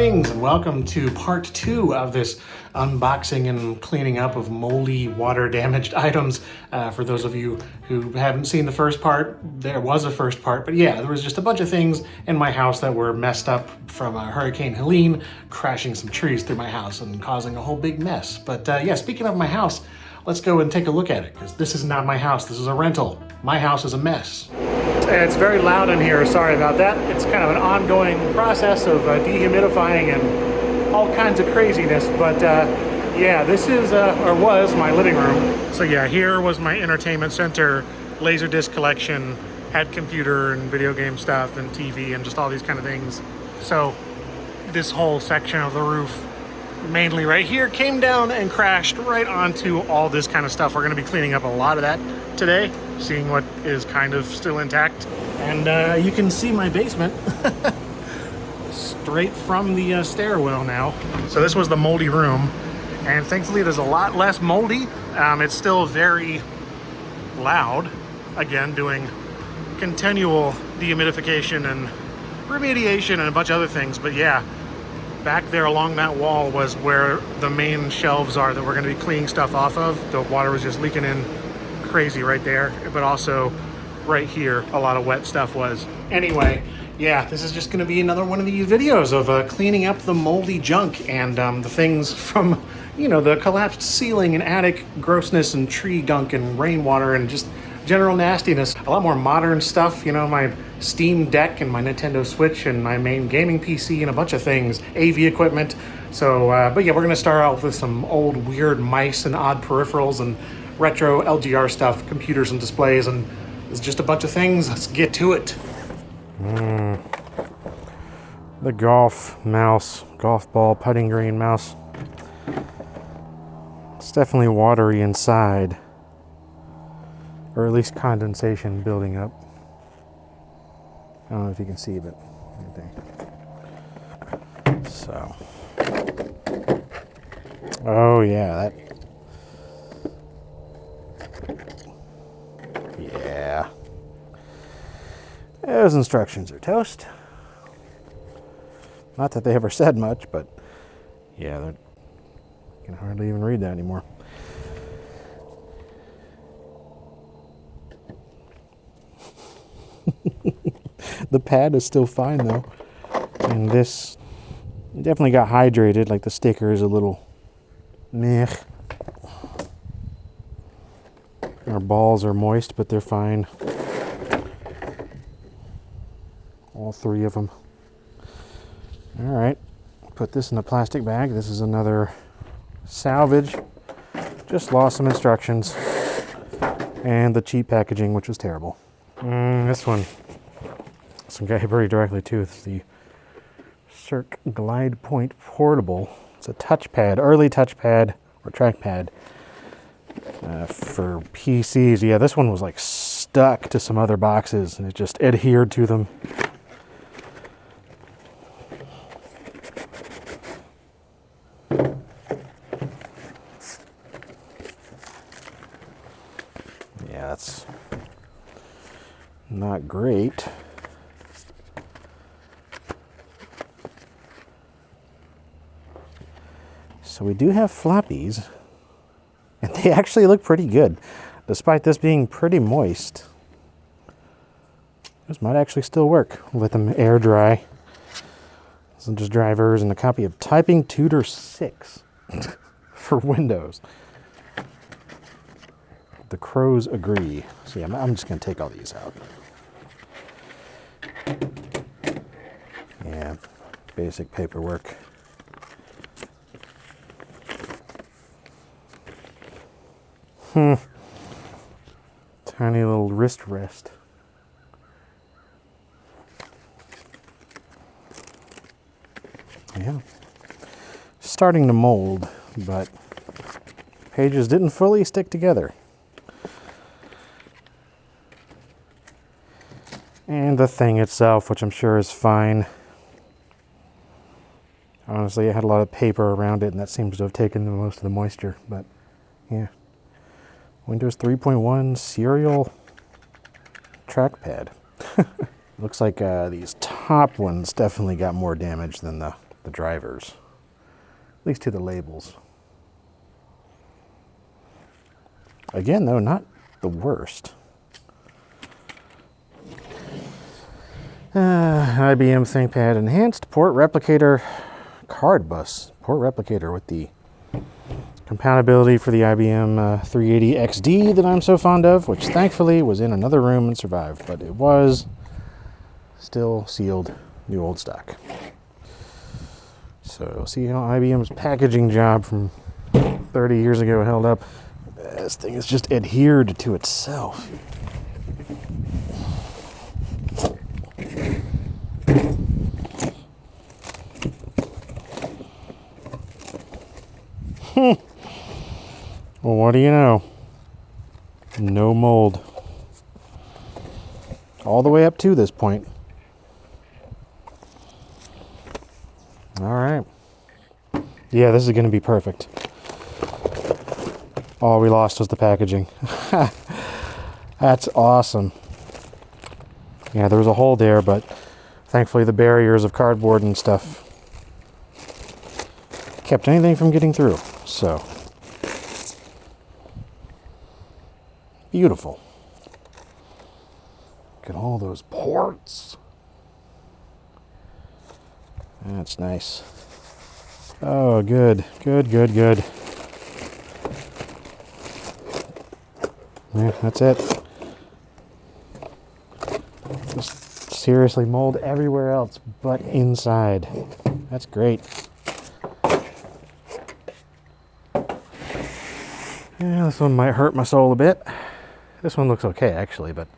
Greetings and welcome to part 2 of this unboxing and cleaning up of moldy, water damaged items. For those of you who haven't seen the first part, there was a first part, but yeah, there was just a bunch of things in my house that were messed up from Hurricane Helene crashing some trees through my house and causing a whole big mess. But yeah, speaking of my house, let's go and take a look at it, because this is not my house, this is a rental. My house is a mess. It's very loud in here, sorry about that. It's kind of an ongoing process of dehumidifying and all kinds of craziness, but yeah, this is, or was, my living room. So yeah, here was my entertainment center, Laserdisc collection, had computer and video game stuff and TV and just all these kind of things. So this whole section of the roof, mainly right here, came down and crashed right onto all this kind of stuff. We're going to be cleaning up a lot of that today, seeing what is kind of still intact. And you can see my basement straight from the stairwell now. So this was the moldy room, and thankfully there's a lot less moldy. It's still very loud, again doing continual dehumidification and remediation and a bunch of other things. But yeah, back there along that wall was where the main shelves are that we're going to be cleaning stuff off of. The water was just leaking in crazy right there, but also right here a lot of wet stuff was. Anyway, yeah, this is just going to be another one of these videos of cleaning up the moldy junk and the things from, you know, the collapsed ceiling and attic grossness and tree gunk and rainwater and just general nastiness. A lot more modern stuff, you know, my Steam Deck and my Nintendo Switch and my main gaming PC and a bunch of things, AV equipment. So, but yeah, we're gonna start out with some old weird mice and odd peripherals and retro LGR stuff, computers and displays, and it's just a bunch of things. Let's get to it. The golf mouse, golf ball putting green mouse. It's definitely watery inside, or at least condensation building up. I don't know if you can see, but right there. So, oh yeah, yeah. Those instructions are toast. Not that they ever said much, but yeah, you can hardly even read that anymore. The pad is still fine though, and this definitely got hydrated. Like the sticker is a little meh. Our balls are moist, but they're fine. All three of them. All right, put this in a plastic bag. This is another salvage. Just lost some instructions and the cheap packaging, which was terrible. This one. Some guy very directly too. It's the Circ Glide Point Portable. It's a touchpad, early touchpad or trackpad for PCs. Yeah, this one was like stuck to some other boxes and it just adhered to them. Yeah, that's not great. So we do have floppies, and they actually look pretty good, despite this being pretty moist. This might actually still work. Let them air dry. Some just drivers and a copy of Typing Tutor 6 for Windows. The crows agree. So yeah, I'm just going to take all these out. Yeah, basic paperwork. Tiny little wrist rest. Yeah. Starting to mold, but pages didn't fully stick together. And the thing itself, which I'm sure is fine. Honestly, it had a lot of paper around it, and that seems to have taken most of the moisture, but yeah. Windows 3.1 serial trackpad. Looks like these top ones definitely got more damage than the the drivers, at least to the labels. Again, though, not the worst. IBM ThinkPad Enhanced Port Replicator Card Bus. Port Replicator with the compatibility for the IBM 380 XD that I'm so fond of, which thankfully was in another room and survived, but it was still sealed, new old stock. So see how IBM's packaging job from 30 years ago held up. This thing is just adhered to itself. Well, what do you know? No mold. All the way up to this point. All right. Yeah, this is going to be perfect. All we lost was the packaging. That's awesome. Yeah, there was a hole there, but thankfully the barriers of cardboard and stuff kept anything from getting through. So, beautiful. Look at all those ports. That's nice. Oh, good, good, good, good. Yeah, that's it. Just seriously mold everywhere else but inside. That's great. Yeah, this one might hurt my soul a bit. This one looks okay, actually, but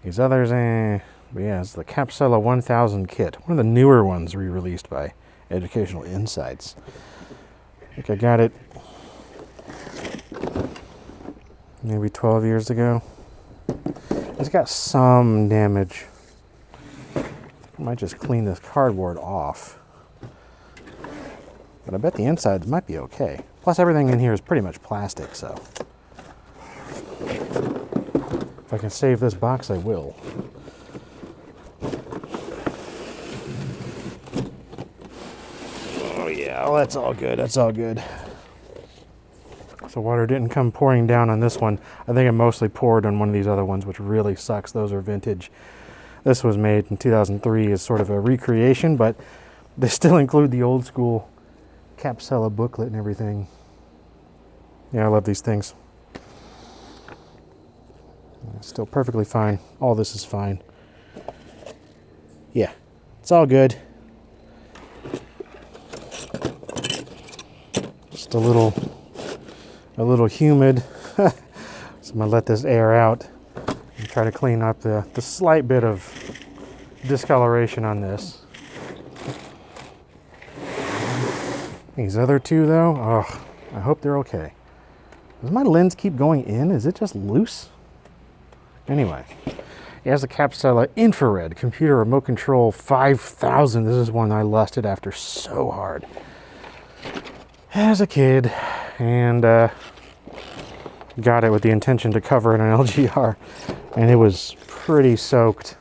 these others, but yeah, it's the Capsela 1000 kit. One of the newer ones re-released by Educational Insights. I think I got it maybe 12 years ago. It's got some damage. I might just clean this cardboard off. But I bet the insides might be okay. Plus everything in here is pretty much plastic, so if I can save this box, I will. Oh yeah, well, that's all good, that's all good. So water didn't come pouring down on this one. I think it mostly poured on one of these other ones, which really sucks. Those are vintage. This was made in 2003 as sort of a recreation, but they still include the old school Capsela booklet and everything. Yeah, I love these things. Still perfectly fine. All this is fine. Yeah, it's all good. Just a little humid. So I'm gonna let this air out and try to clean up the slight bit of discoloration on this. These other two though, oh, I hope they're okay. Does my lens keep going in? Is it just loose? Anyway, it has the Capsela Infrared Computer Remote Control 5000. This is one I lusted after so hard as a kid, and got it with the intention to cover it on LGR, and it was pretty soaked.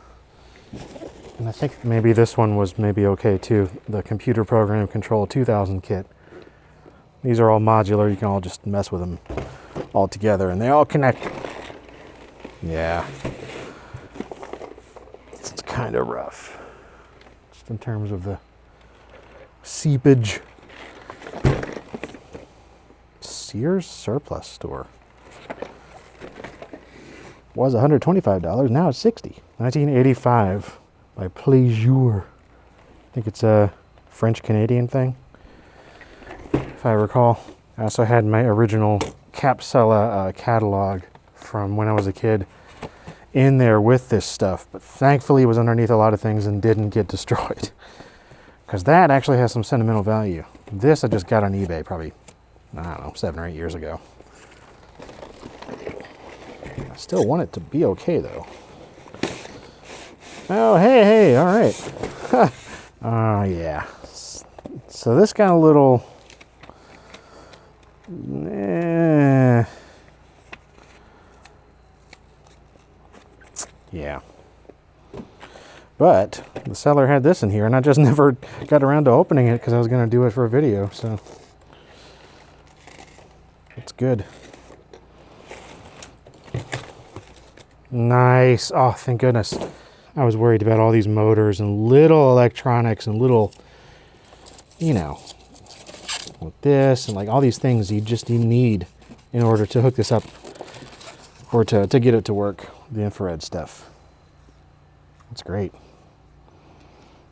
And I think maybe this one was maybe okay too, the Computer Program Control 2000 kit. These are all modular, you can all just mess with them all together, and they all connect. Yeah, it's kind of rough, just in terms of the seepage. Sears surplus store. Was $125, now it's $60. 1985 by Plaisir. I think it's a French-Canadian thing, if I recall. I also had my original Capsela catalog from when I was a kid in there with this stuff, but thankfully it was underneath a lot of things and didn't get destroyed, because that actually has some sentimental value. This I just got on eBay probably, I don't know, 7 or 8 years ago. I still want it to be okay though. Oh, hey, all right. Oh, yeah. So this got a little, yeah. But the seller had this in here, and I just never got around to opening it because I was going to do it for a video. So it's good. Nice. Oh, thank goodness. I was worried about all these motors and little electronics and little, you know, with this and like all these things you need in order to hook this up or to get it to work, the infrared stuff. That's great.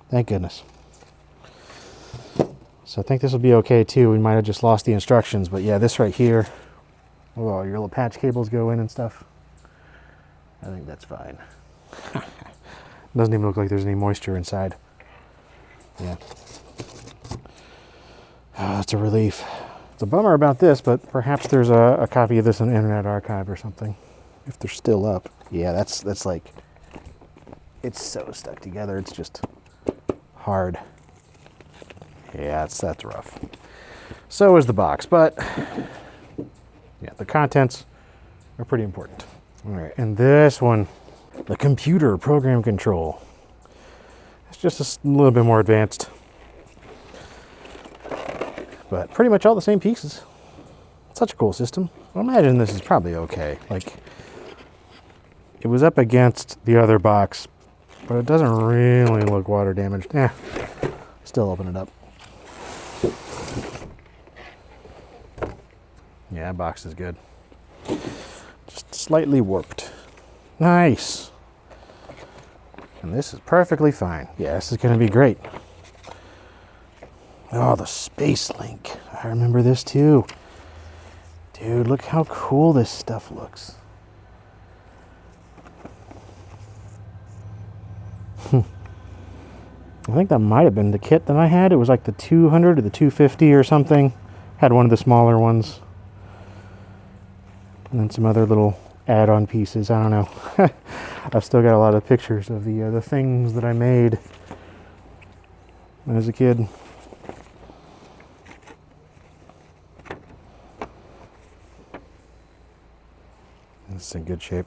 Thank goodness. So I think this will be okay too. We might have just lost the instructions, but yeah, this right here, where all your little patch cables go in and stuff, I think that's fine. Doesn't even look like there's any moisture inside. Yeah. Oh, that's a relief. It's a bummer about this, but perhaps there's a copy of this in the Internet Archive or something, if they're still up. Yeah, that's like, it's so stuck together. It's just hard. Yeah, that's rough. So is the box, but yeah, the contents are pretty important. All right, and this one, the computer program control. It's just a little bit more advanced, but pretty much all the same pieces. Such a cool system. I imagine this is probably okay. Like, it was up against the other box, but it doesn't really look water damaged. Yeah, still open it up. Yeah, that box is good. Just slightly warped. Nice. And this is perfectly fine. Yeah, this is going to be great. Oh, the Space Link. I remember this too. Dude, look how cool this stuff looks. I think that might have been the kit that I had. It was like the 200 or the 250 or something. Had one of the smaller ones. And then some other little add-on pieces. I don't know. I've still got a lot of pictures of the things that I made as a kid. It's in good shape.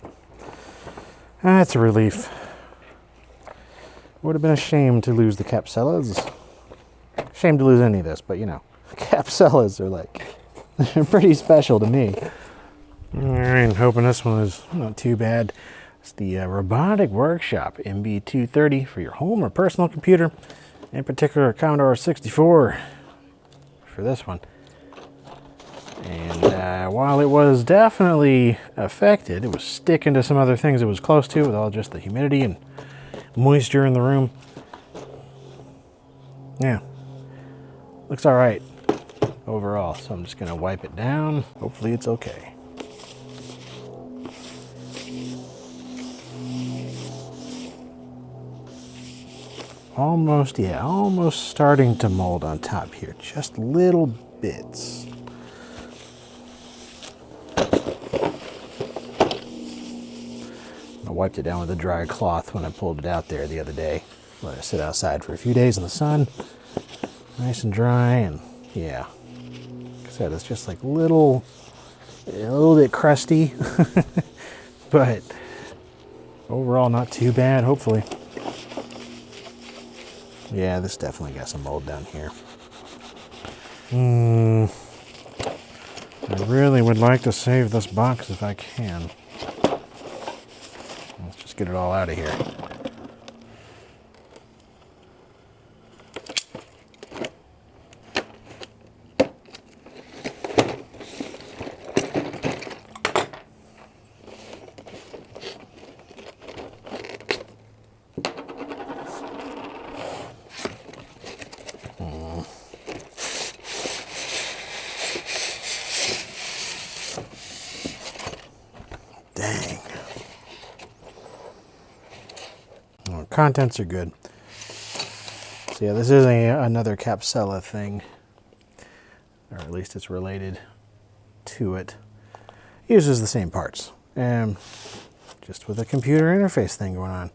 That's a relief. Would have been a shame to lose the Capsellas. Shame to lose any of this, but you know, Capsellas are like, they're pretty special to me. Alright, hoping this one is not too bad. It's the Robotic Workshop MB230 for your home or personal computer. In particular, Commodore 64 for this one. And while it was definitely affected, it was sticking to some other things it was close to with all just the humidity and moisture in the room. Yeah, looks all right overall. So I'm just gonna wipe it down. Hopefully it's okay. Almost, yeah, almost starting to mold on top here. Just little bits. I wiped it down with a dry cloth when I pulled it out there the other day. Let it sit outside for a few days in the sun. Nice and dry, and yeah. Like I said, it's just like a little bit crusty. But overall not too bad, hopefully. Yeah, this definitely got some mold down here. I really would like to save this box if I can. Let's just get it all out of here. Dang. Well, contents are good. So yeah, this is another Capsella thing, or at least it's related to it. It uses the same parts, just with a computer interface thing going on.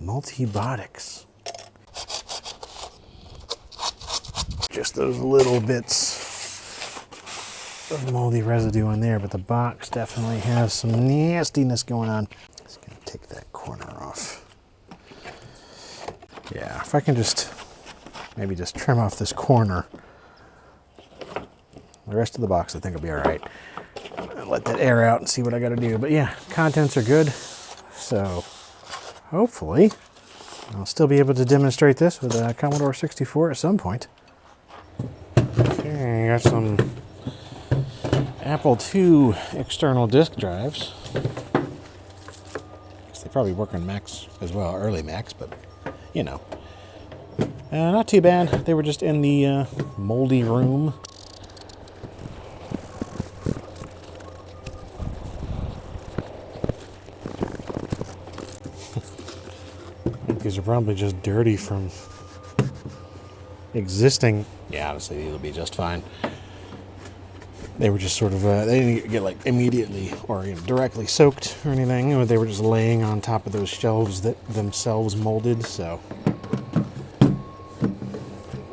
Multibotics. Just those little bits of moldy residue in there, but the box definitely has some nastiness going on. Just gonna take that corner off. Yeah, if I can just maybe just trim off this corner. The rest of the box I think will be all right. I'll let that air out and see what I got to do. But yeah, contents are good. So hopefully I'll still be able to demonstrate this with a Commodore 64 at some point. Okay, got some Apple II external disk drives. Guess they probably work on Macs as well, early Macs, but you know. Not too bad. They were just in the moldy room. These are probably just dirty from existing. Yeah, honestly, these will be just fine. They were just sort of, they didn't get like immediately or directly soaked or anything. They were just laying on top of those shelves that themselves molded, so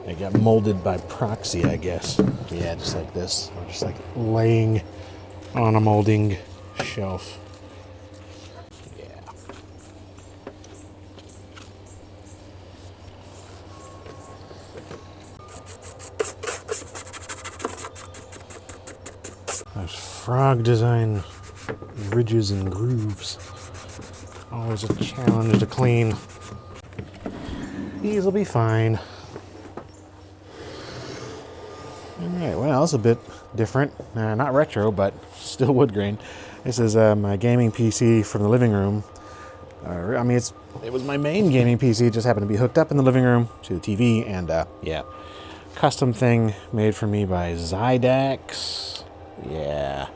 they got molded by proxy, I guess. Yeah, just like this. Or just like laying on a molding shelf. Those frog design ridges and grooves. Always a challenge to clean. These will be fine. Alright, well, it's a bit different. Not retro, but still wood grain. This is my gaming PC from the living room. I mean, it was my main gaming PC. It just happened to be hooked up in the living room to the TV. And yeah, custom thing made for me by Zydax. Yeah.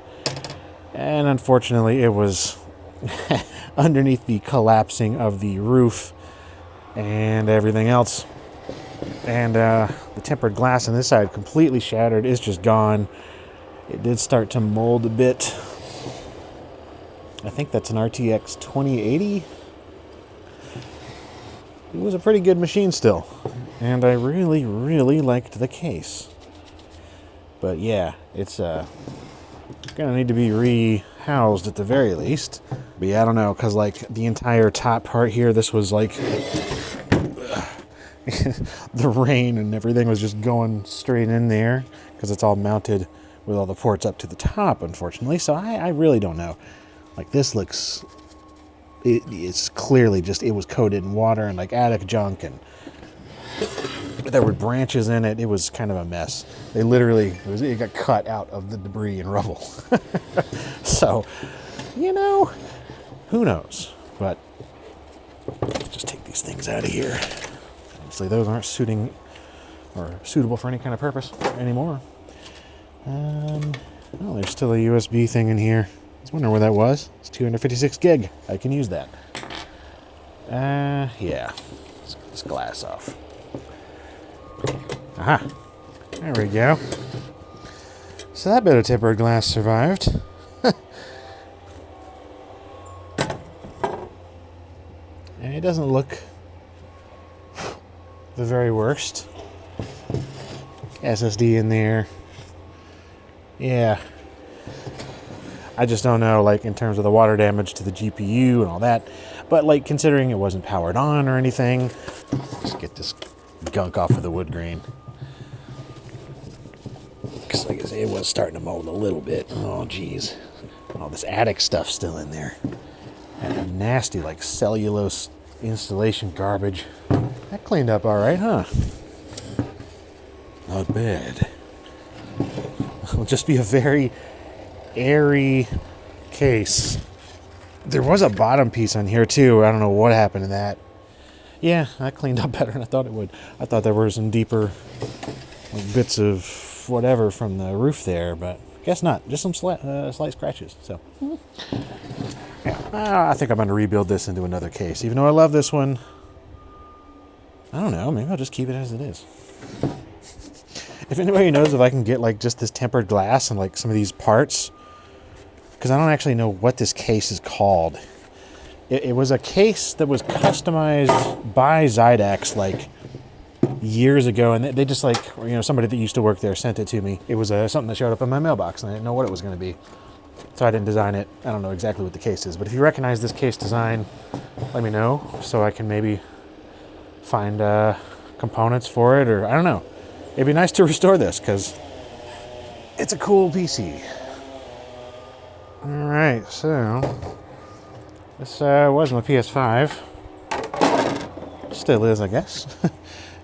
And unfortunately, it was underneath the collapsing of the roof and everything else. And the tempered glass on this side completely shattered. It's just gone. It did start to mold a bit. I think that's an RTX 2080. It was a pretty good machine still. And I really, really liked the case. But yeah, it's gonna need to be rehoused at the very least. But yeah, I don't know, because like the entire top part here, this was like the rain and everything was just going straight in there because it's all mounted with all the ports up to the top, unfortunately. So I really don't know. Like this looks, it's clearly just, it was coated in water and like attic junk, and there were branches in it. It was kind of a mess. They literally, it got cut out of the debris and rubble. So, you know, who knows? But let's just take these things out of here. Obviously, those aren't suiting or suitable for any kind of purpose anymore. Oh, there's still a USB thing in here. I was wondering where that was. It's 256 gig. I can use that. Yeah. Let's get this glass off. Aha. There we go. So that bit of tempered glass survived. And it doesn't look the very worst. SSD in there. Yeah. I just don't know, like, in terms of the water damage to the GPU and all that. But, like, considering it wasn't powered on or anything, let's get this gunk off of the wood grain. Because, like I say, it was starting to mold a little bit. Oh, geez. All this attic stuff still in there. And nasty, like, cellulose insulation garbage. That cleaned up all right, huh? Not bad. It'll just be a very airy case. There was a bottom piece on here too. I don't know what happened to that. Yeah, that cleaned up better than I thought it would. I thought there were some deeper like, bits of whatever from the roof there, but guess not. Just some slight scratches. So, yeah, I think I'm going to rebuild this into another case. Even though I love this one, I don't know. Maybe I'll just keep it as it is. If anybody knows if I can get like just this tempered glass and like some of these parts, because I don't actually know what this case is called. It was a case that was customized by Zydax like years ago, and they just like, you know, somebody that used to work there sent it to me. It was something that showed up in my mailbox, and I didn't know what it was going to be, so I didn't design it. I don't know exactly what the case is, but if you recognize this case design, let me know so I can maybe find components for it, or I don't know. It'd be nice to restore this because it's a cool PC. All right, so this was my PS5. Still is, I guess.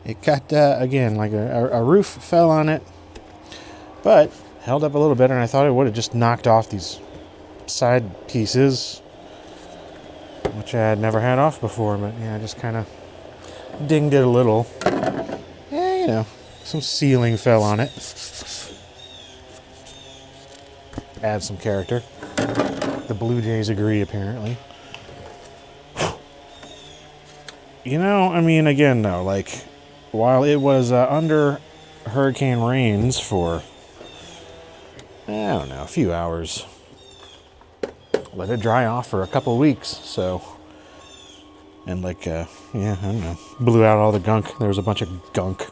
It got, again, like a roof fell on it, but held up a little better, and I thought it would have just knocked off these side pieces, which I had never had off before, but yeah, I just kind of dinged it a little. Yeah, you know, some ceiling fell on it. Add some character. The Blue Jays agree, apparently. You know, I mean, again, though, like, while it was under hurricane rains for, I don't know, a few hours, let it dry off for a couple weeks, so, and like, yeah, I don't know, blew out all the gunk. There was a bunch of gunk,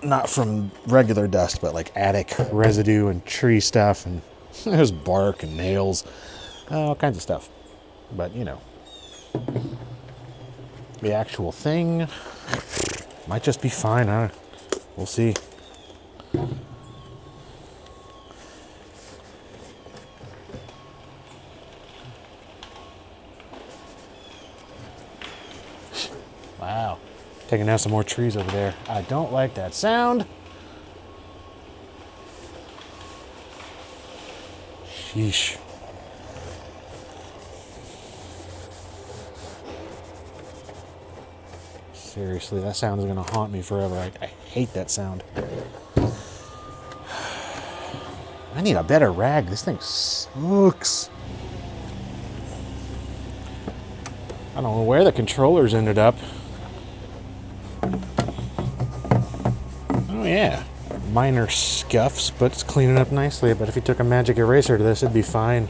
not from regular dust, but like attic residue and tree stuff, and there's bark and nails, all kinds of stuff. But, you know, the actual thing might just be fine. We'll see. Wow. Taking down some more trees over there. I don't like that sound. Sheesh. Seriously, that sound is going to haunt me forever. I hate that sound. I need a better rag. This thing sucks. I don't know where the controllers ended up. Oh yeah, minor scuffs, but it's cleaning up nicely. But if you took a magic eraser to this, it'd be fine.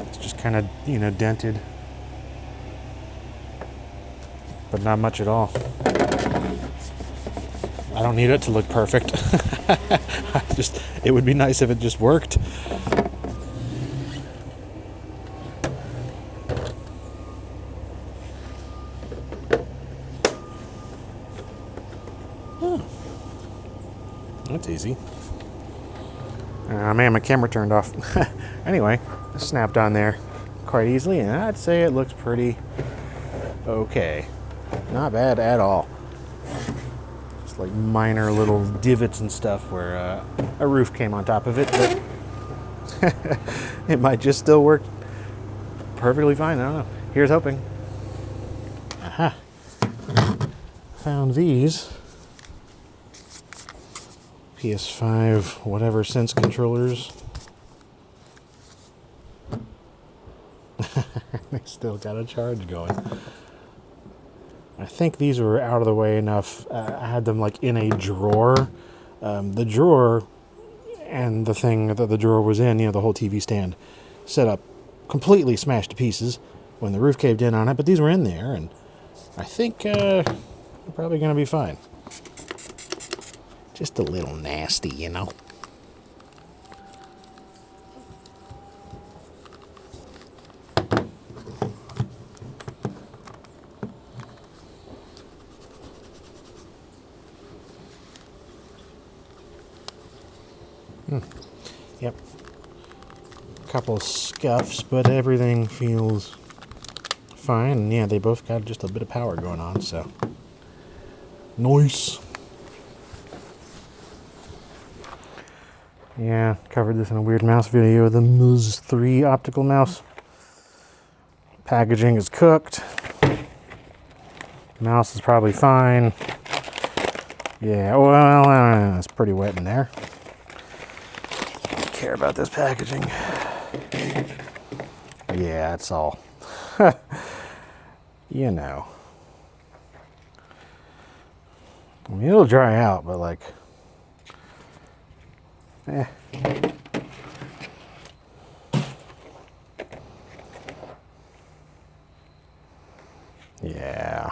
It's just kind of, you know, dented, but not much at all. I don't need it to look perfect. It would be nice if it just worked. That's easy. Man, my camera turned off. Anyway, it snapped on there quite easily, and I'd say it looks pretty okay. Not bad at all. Just like minor little divots and stuff where a roof came on top of it, but it might just still work perfectly fine. I don't know. Here's hoping. Aha. Found these PS5 whatever sense controllers. They still got a charge going. I think these were out of the way enough. I had them like in a drawer. The drawer and the thing that the drawer was in, you know, the whole TV stand, set up completely smashed to pieces when the roof caved in on it. But these were in there, and I think they're probably going to be fine. Just a little nasty, you know. Yep. A couple scuffs, but everything feels fine. And yeah, they both got just a bit of power going on, so nice. Yeah, covered this in a weird mouse video, the Muz 3 optical mouse. Packaging is cooked. Mouse is probably fine. Yeah, well, it's pretty wet in there. Don't care about this packaging. Yeah, it's all, you know. I mean, it'll dry out, but like, yeah.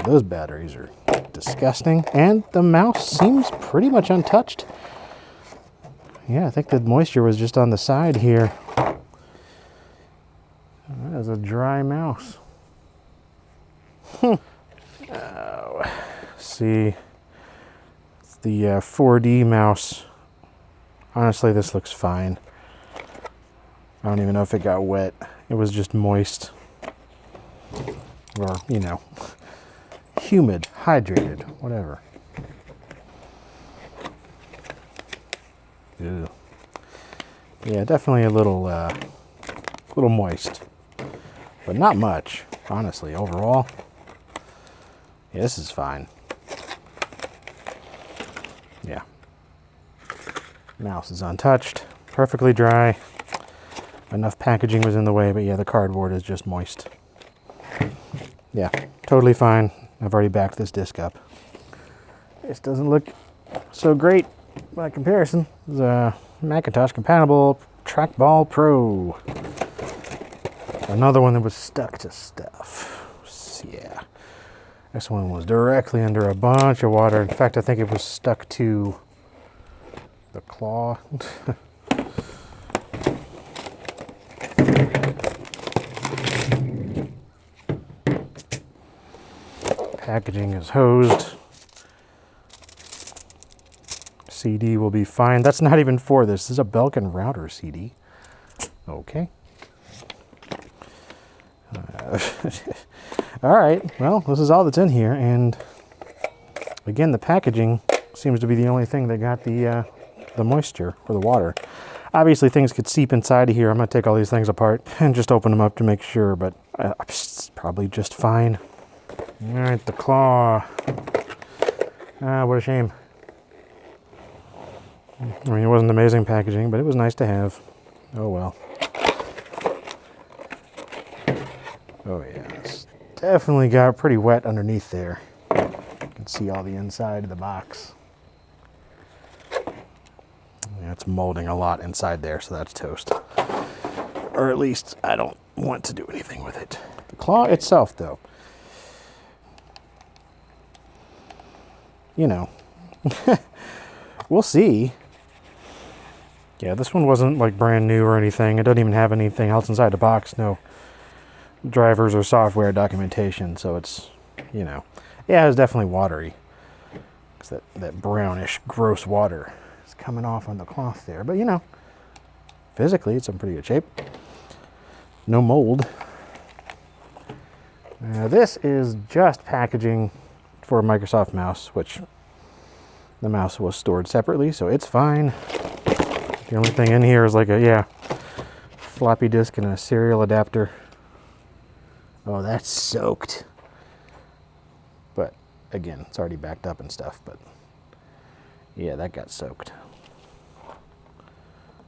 Those batteries are disgusting, and the mouse seems pretty much untouched. Yeah, I think the moisture was just on the side here. That is a dry mouse. Oh, see, it's the 4D mouse. Honestly, this looks fine. I don't even know if it got wet. It was just moist. Or, you know, humid, hydrated, whatever. Ew. Yeah, definitely a little moist, but not much, honestly. Overall, yeah, this is fine. Yeah, mouse is untouched, perfectly dry. Enough packaging was in the way, but yeah, the cardboard is just moist. Yeah, totally fine. I've already backed this disc up. This doesn't look so great by comparison. It's a Macintosh compatible Trackball Pro. Another one that was stuck to stuff. So, yeah, this one was directly under a bunch of water. In fact, I think it was stuck to the claw. Packaging is hosed. CD will be fine. That's not even for this. This is a Belkin router CD. Okay. All right. Well, this is all that's in here, and again, the packaging seems to be the only thing that got the moisture or the water. Obviously, things could seep inside of here. I'm gonna take all these things apart and just open them up to make sure, but it's probably just fine. All right, the claw. What a shame. I mean, it wasn't amazing packaging, but it was nice to have. Oh well. Oh yeah, it's definitely got pretty wet underneath there. You can see all the inside of the box. Yeah, it's molding a lot inside there, so that's toast. Or at least I don't want to do anything with it. The claw itself, though, you know, we'll see. Yeah, this one wasn't like brand new or anything. It doesn't even have anything else inside the box. No drivers or software documentation. So it's, you know, yeah, it's definitely watery. It's that brownish, gross water is coming off on the cloth there. But, you know, physically it's in pretty good shape. No mold. Now, this is just packaging for a Microsoft mouse, which the mouse was stored separately, so it's fine. The only thing in here is like a, floppy disk and a serial adapter. Oh, that's soaked. But again, it's already backed up and stuff, but yeah, that got soaked.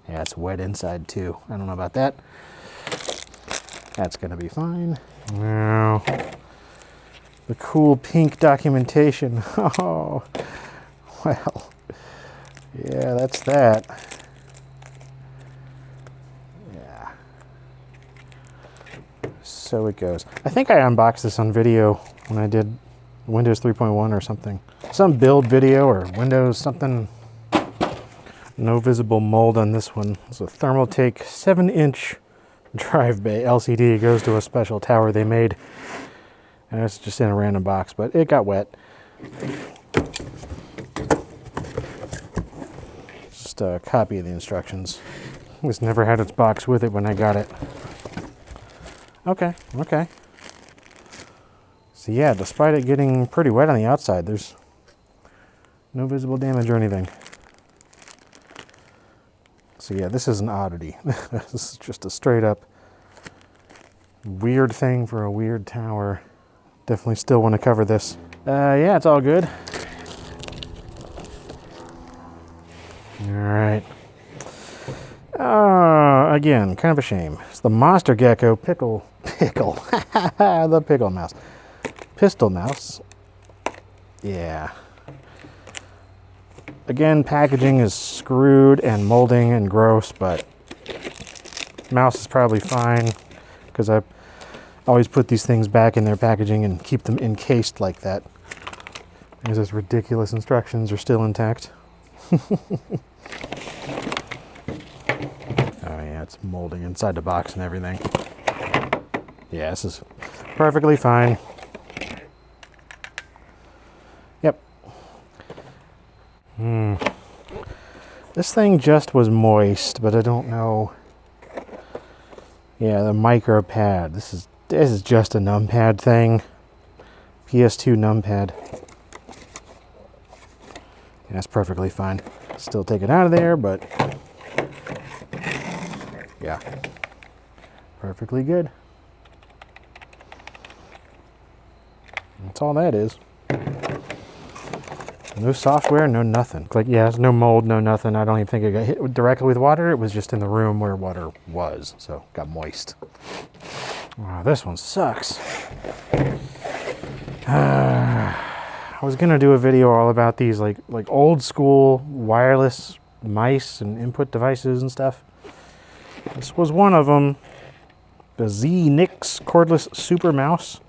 Yeah, it's wet inside too. I don't know about that. That's gonna be fine. Now, the cool pink documentation. Oh, well, yeah, that's that. Yeah. So it goes. I think I unboxed this on video when I did Windows 3.1 or something. Some build video or Windows something. No visible mold on this one. It's a Thermaltake 7-inch drive bay LCD. It goes to a special tower they made. And it's just in a random box, but it got wet. Just a copy of the instructions. This never had its box with it when I got it. Okay. So yeah, despite it getting pretty wet on the outside, there's no visible damage or anything. So yeah, this is an oddity. This is just a straight up weird thing for a weird tower. Definitely still want to cover this. Yeah, it's all good. All right. Again, kind of a shame. It's the Monster Gecko pickle, the pickle mouse. Pistol mouse. Yeah. Again, packaging is screwed and molding and gross, but mouse is probably fine because I always put these things back in their packaging and keep them encased like that. Because those ridiculous instructions are still intact. It's molding inside the box and everything. Yeah, this is perfectly fine. Yep. This thing just was moist, but I don't know. Yeah, the micro pad. This is just a numpad thing. PS2 numpad. Yeah, that's perfectly fine. Still take it out of there, but yeah, perfectly good. That's all that is. No software, no nothing. Like, yeah, there's no mold, no nothing. I don't even think it got hit directly with water. It was just in the room where water was, so it got moist. Wow, this one sucks. I was gonna do a video all about these like old school wireless mice and input devices and stuff. This was one of them. The Znix cordless super mouse.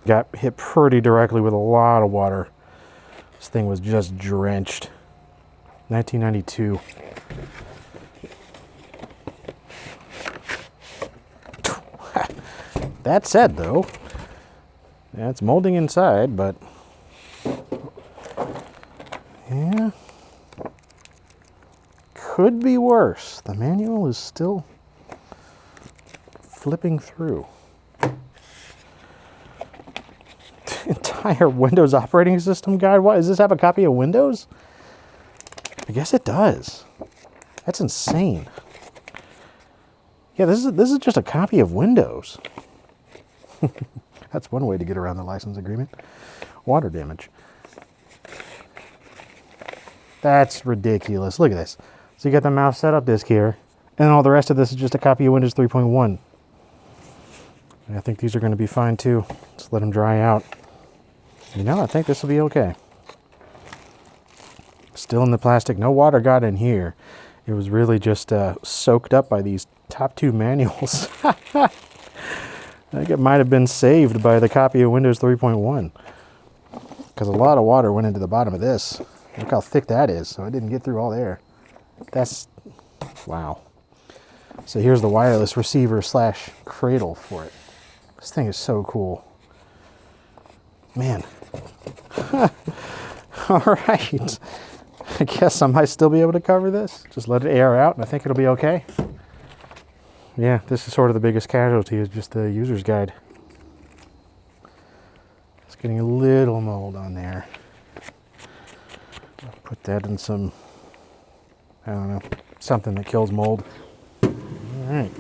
Got hit pretty directly with a lot of water. This thing was just drenched. 1992. That said, though, yeah, it's molding inside, but yeah, could be worse. The manual is still flipping through. Entire Windows operating system guide. What does this have a copy of Windows? I guess it does. That's insane. Yeah, this is just a copy of Windows. That's one way to get around the license agreement. Water damage. That's ridiculous. Look at this. So you got the mouse setup disk here, and all the rest of this is just a copy of Windows 3.1. I think these are going to be fine too. Just let them dry out. You know, I think this will be okay. Still in the plastic. No water got in here. It was really just soaked up by these top two manuals. I think it might have been saved by the copy of Windows 3.1. Because a lot of water went into the bottom of this. Look how thick that is. So it didn't get through all there. That's... wow. So here's the wireless receiver / cradle for it. This thing is so cool. Man. All right. I guess I might still be able to cover this. Just let it air out and I think it'll be okay. Yeah, this is sort of the biggest casualty, is just the user's guide. It's getting a little mold on there. I'll put that in some, I don't know, something that kills mold. All right.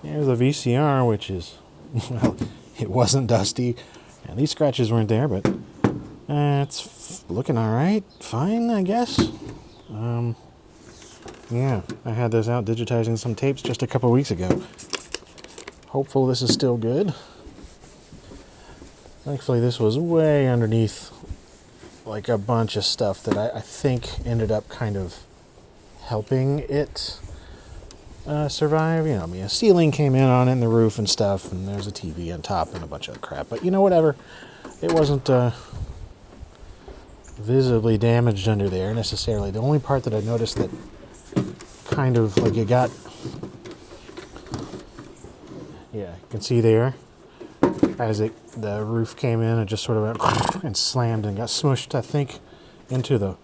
Here's the VCR, which is, well, it wasn't dusty. And these scratches weren't there, but it's looking all right. Fine, I guess. Yeah, I had this out digitizing some tapes just a couple weeks ago. Hopeful this is still good. Thankfully, this was way underneath like a bunch of stuff that I think ended up kind of helping it survive. You know, I mean, a ceiling came in on it and the roof and stuff, and there's a TV on top and a bunch of crap. But, you know, whatever. It wasn't visibly damaged under there necessarily. The only part that I noticed that kind of like it got, yeah, you can see there as the roof came in, it just sort of went and slammed and got smushed, I think, into the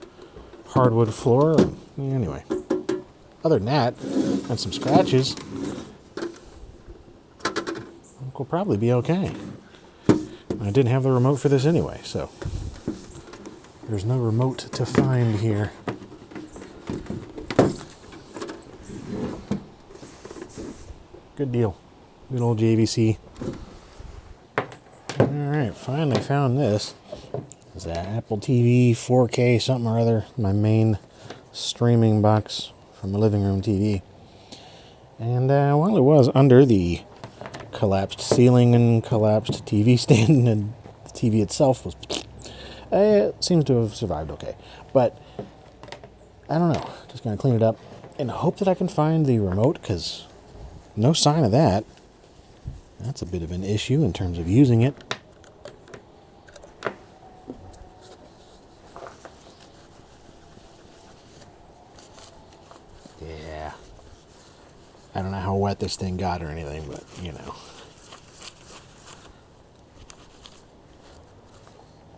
hardwood floor. Anyway, other than that, and some scratches, I think we'll probably be okay. I didn't have the remote for this anyway, so there's no remote to find here. Good deal. Good old JVC. Alright, finally found this. It's that Apple TV 4K something or other. My main streaming box from my living room TV. And while it was under the collapsed ceiling and collapsed TV stand, and the TV itself was... it seems to have survived okay. But, I don't know. Just going to clean it up and hope that I can find the remote, because no sign of that. That's a bit of an issue in terms of using it. Yeah. I don't know how wet this thing got or anything, but you know.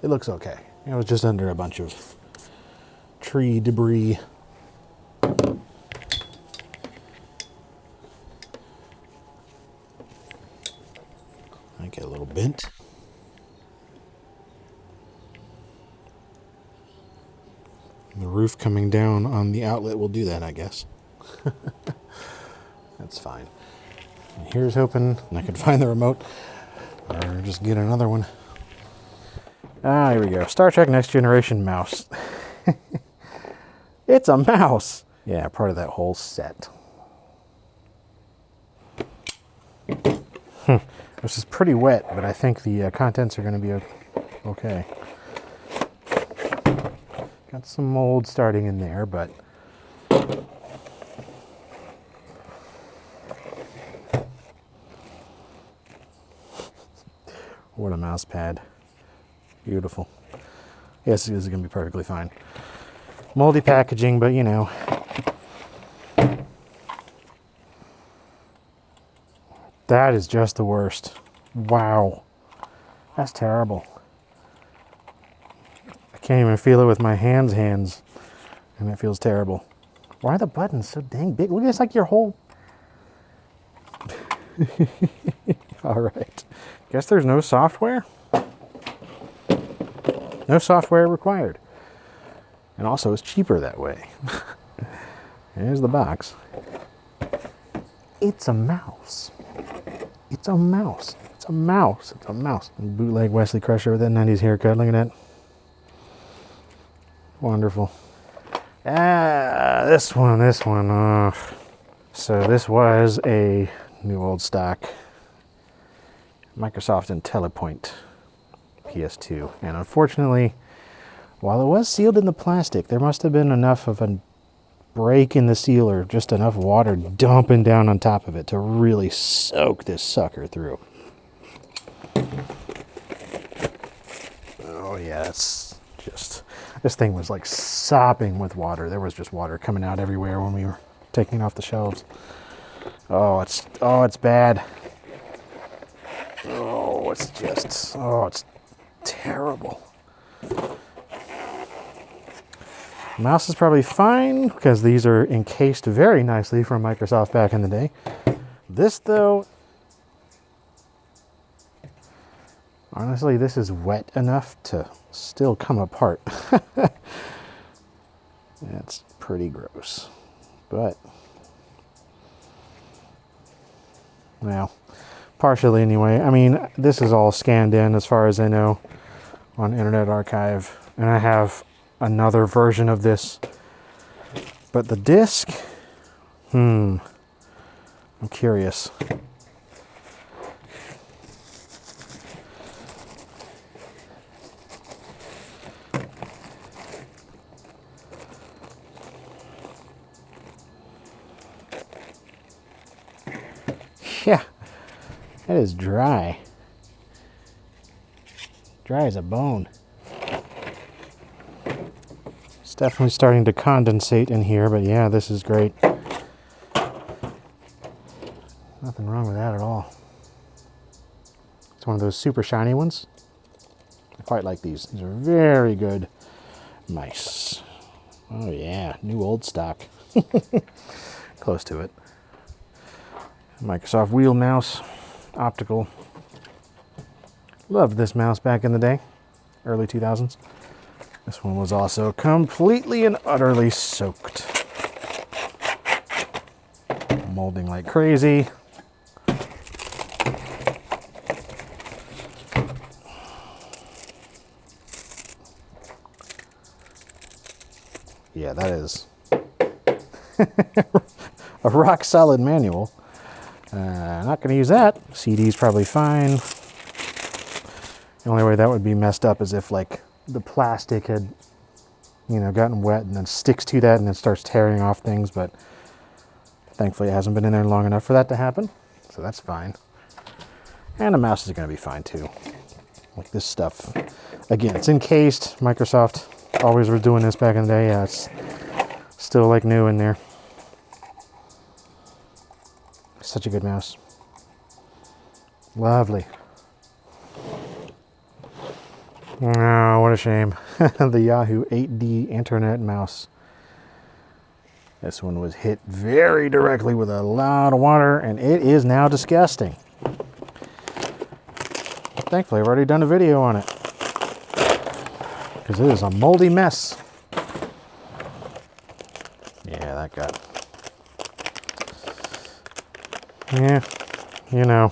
It looks okay. It was just under a bunch of tree debris. I get a little bent. The roof coming down on the outlet will do that, I guess. That's fine. And here's hoping I could find the remote or just get another one. Ah, here we go. Star Trek Next Generation mouse. It's a mouse. Yeah, part of that whole set. This is pretty wet, but I think the contents are going to be okay. Got some mold starting in there, but what a mouse pad. Beautiful. Yes, this is going to be perfectly fine. Moldy packaging, but you know. That is just the worst. Wow. That's terrible. I can't even feel it with my hands, and it feels terrible. Why are the buttons so dang big? Look, it's like your whole... All right. Guess there's no software? No software required. And also, it's cheaper that way. Here's the box. It's a mouse. It's a mouse. It's a mouse. It's a mouse. Bootleg Wesley Crusher with that 90s haircut. Look at that. Wonderful. This one. So this was a new old stock Microsoft IntelliPoint PS2. And unfortunately, while it was sealed in the plastic, there must have been enough of a break in the seal or just enough water dumping down on top of it to really soak this sucker through. Oh yeah, it's just, this thing was like sopping with water. There was just water coming out everywhere when we were taking it off the shelves. Oh, it's bad. Oh, it's terrible. Mouse is probably fine because these are encased very nicely from Microsoft back in the day. This though, honestly, this is wet enough to still come apart. That's pretty gross, but well, partially anyway. I mean, this is all scanned in as far as I know on Internet Archive, and I have another version of this, but the disc, I'm curious. Yeah, that is dry. Dry as a bone. It's definitely starting to condensate in here, but yeah, this is great. Nothing wrong with that at all. It's one of those super shiny ones. I quite like these. These are very good mice. Oh yeah, new old stock. Close to it. Microsoft wheel mouse, optical. Loved this mouse back in the day, early 2000s. This one was also completely and utterly soaked. Molding like crazy. Yeah, that is a rock solid manual. Not going to use that. CD's probably fine. The only way that would be messed up is if like the plastic had, you know, gotten wet and then sticks to that and then starts tearing off things, but thankfully it hasn't been in there long enough for that to happen, so that's fine. And the mouse is going to be fine too. Like this stuff, again, it's encased. Microsoft always was doing this back in the day. Yeah, it's still like new in there. such a good mouse. Lovely. Oh, what a shame. The Yahoo 8D Internet mouse. This one was hit very directly with a lot of water, and it is now disgusting. Thankfully, I've already done a video on it, because it is a moldy mess. Yeah, that got... Yeah, you know.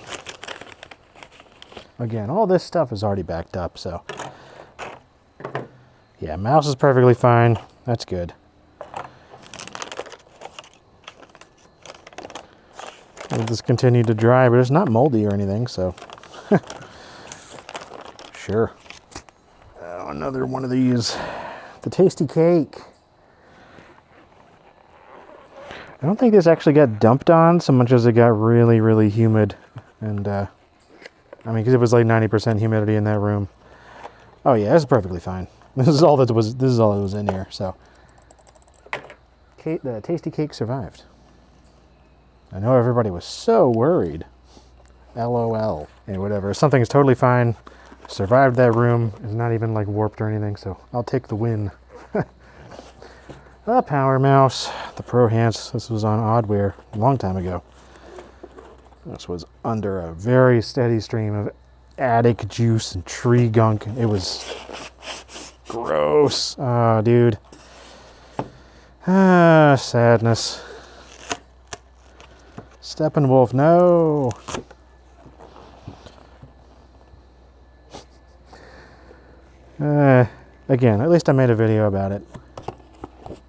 Again, all this stuff is already backed up, so... Yeah, mouse is perfectly fine. That's good. It'll just continue to dry, but it's not moldy or anything, so... Sure. Oh, another one of these. The Tasty Cake. I don't think this actually got dumped on so much as it got really, really humid. And, I mean, because it was like 90% humidity in that room. Oh yeah, it's perfectly fine. This is all that was in here, so. The Tasty Cake survived. I know everybody was so worried. LOL. And whatever. Something is totally fine. Survived that room. It's not even like warped or anything, so I'll take the win. The Power Mouse, the Pro Hands. This was on Oddware a long time ago. This was under a very steady stream of attic juice and tree gunk. It was gross. Oh, dude. Ah, sadness. Steppenwolf, no. Again, at least I made a video about it.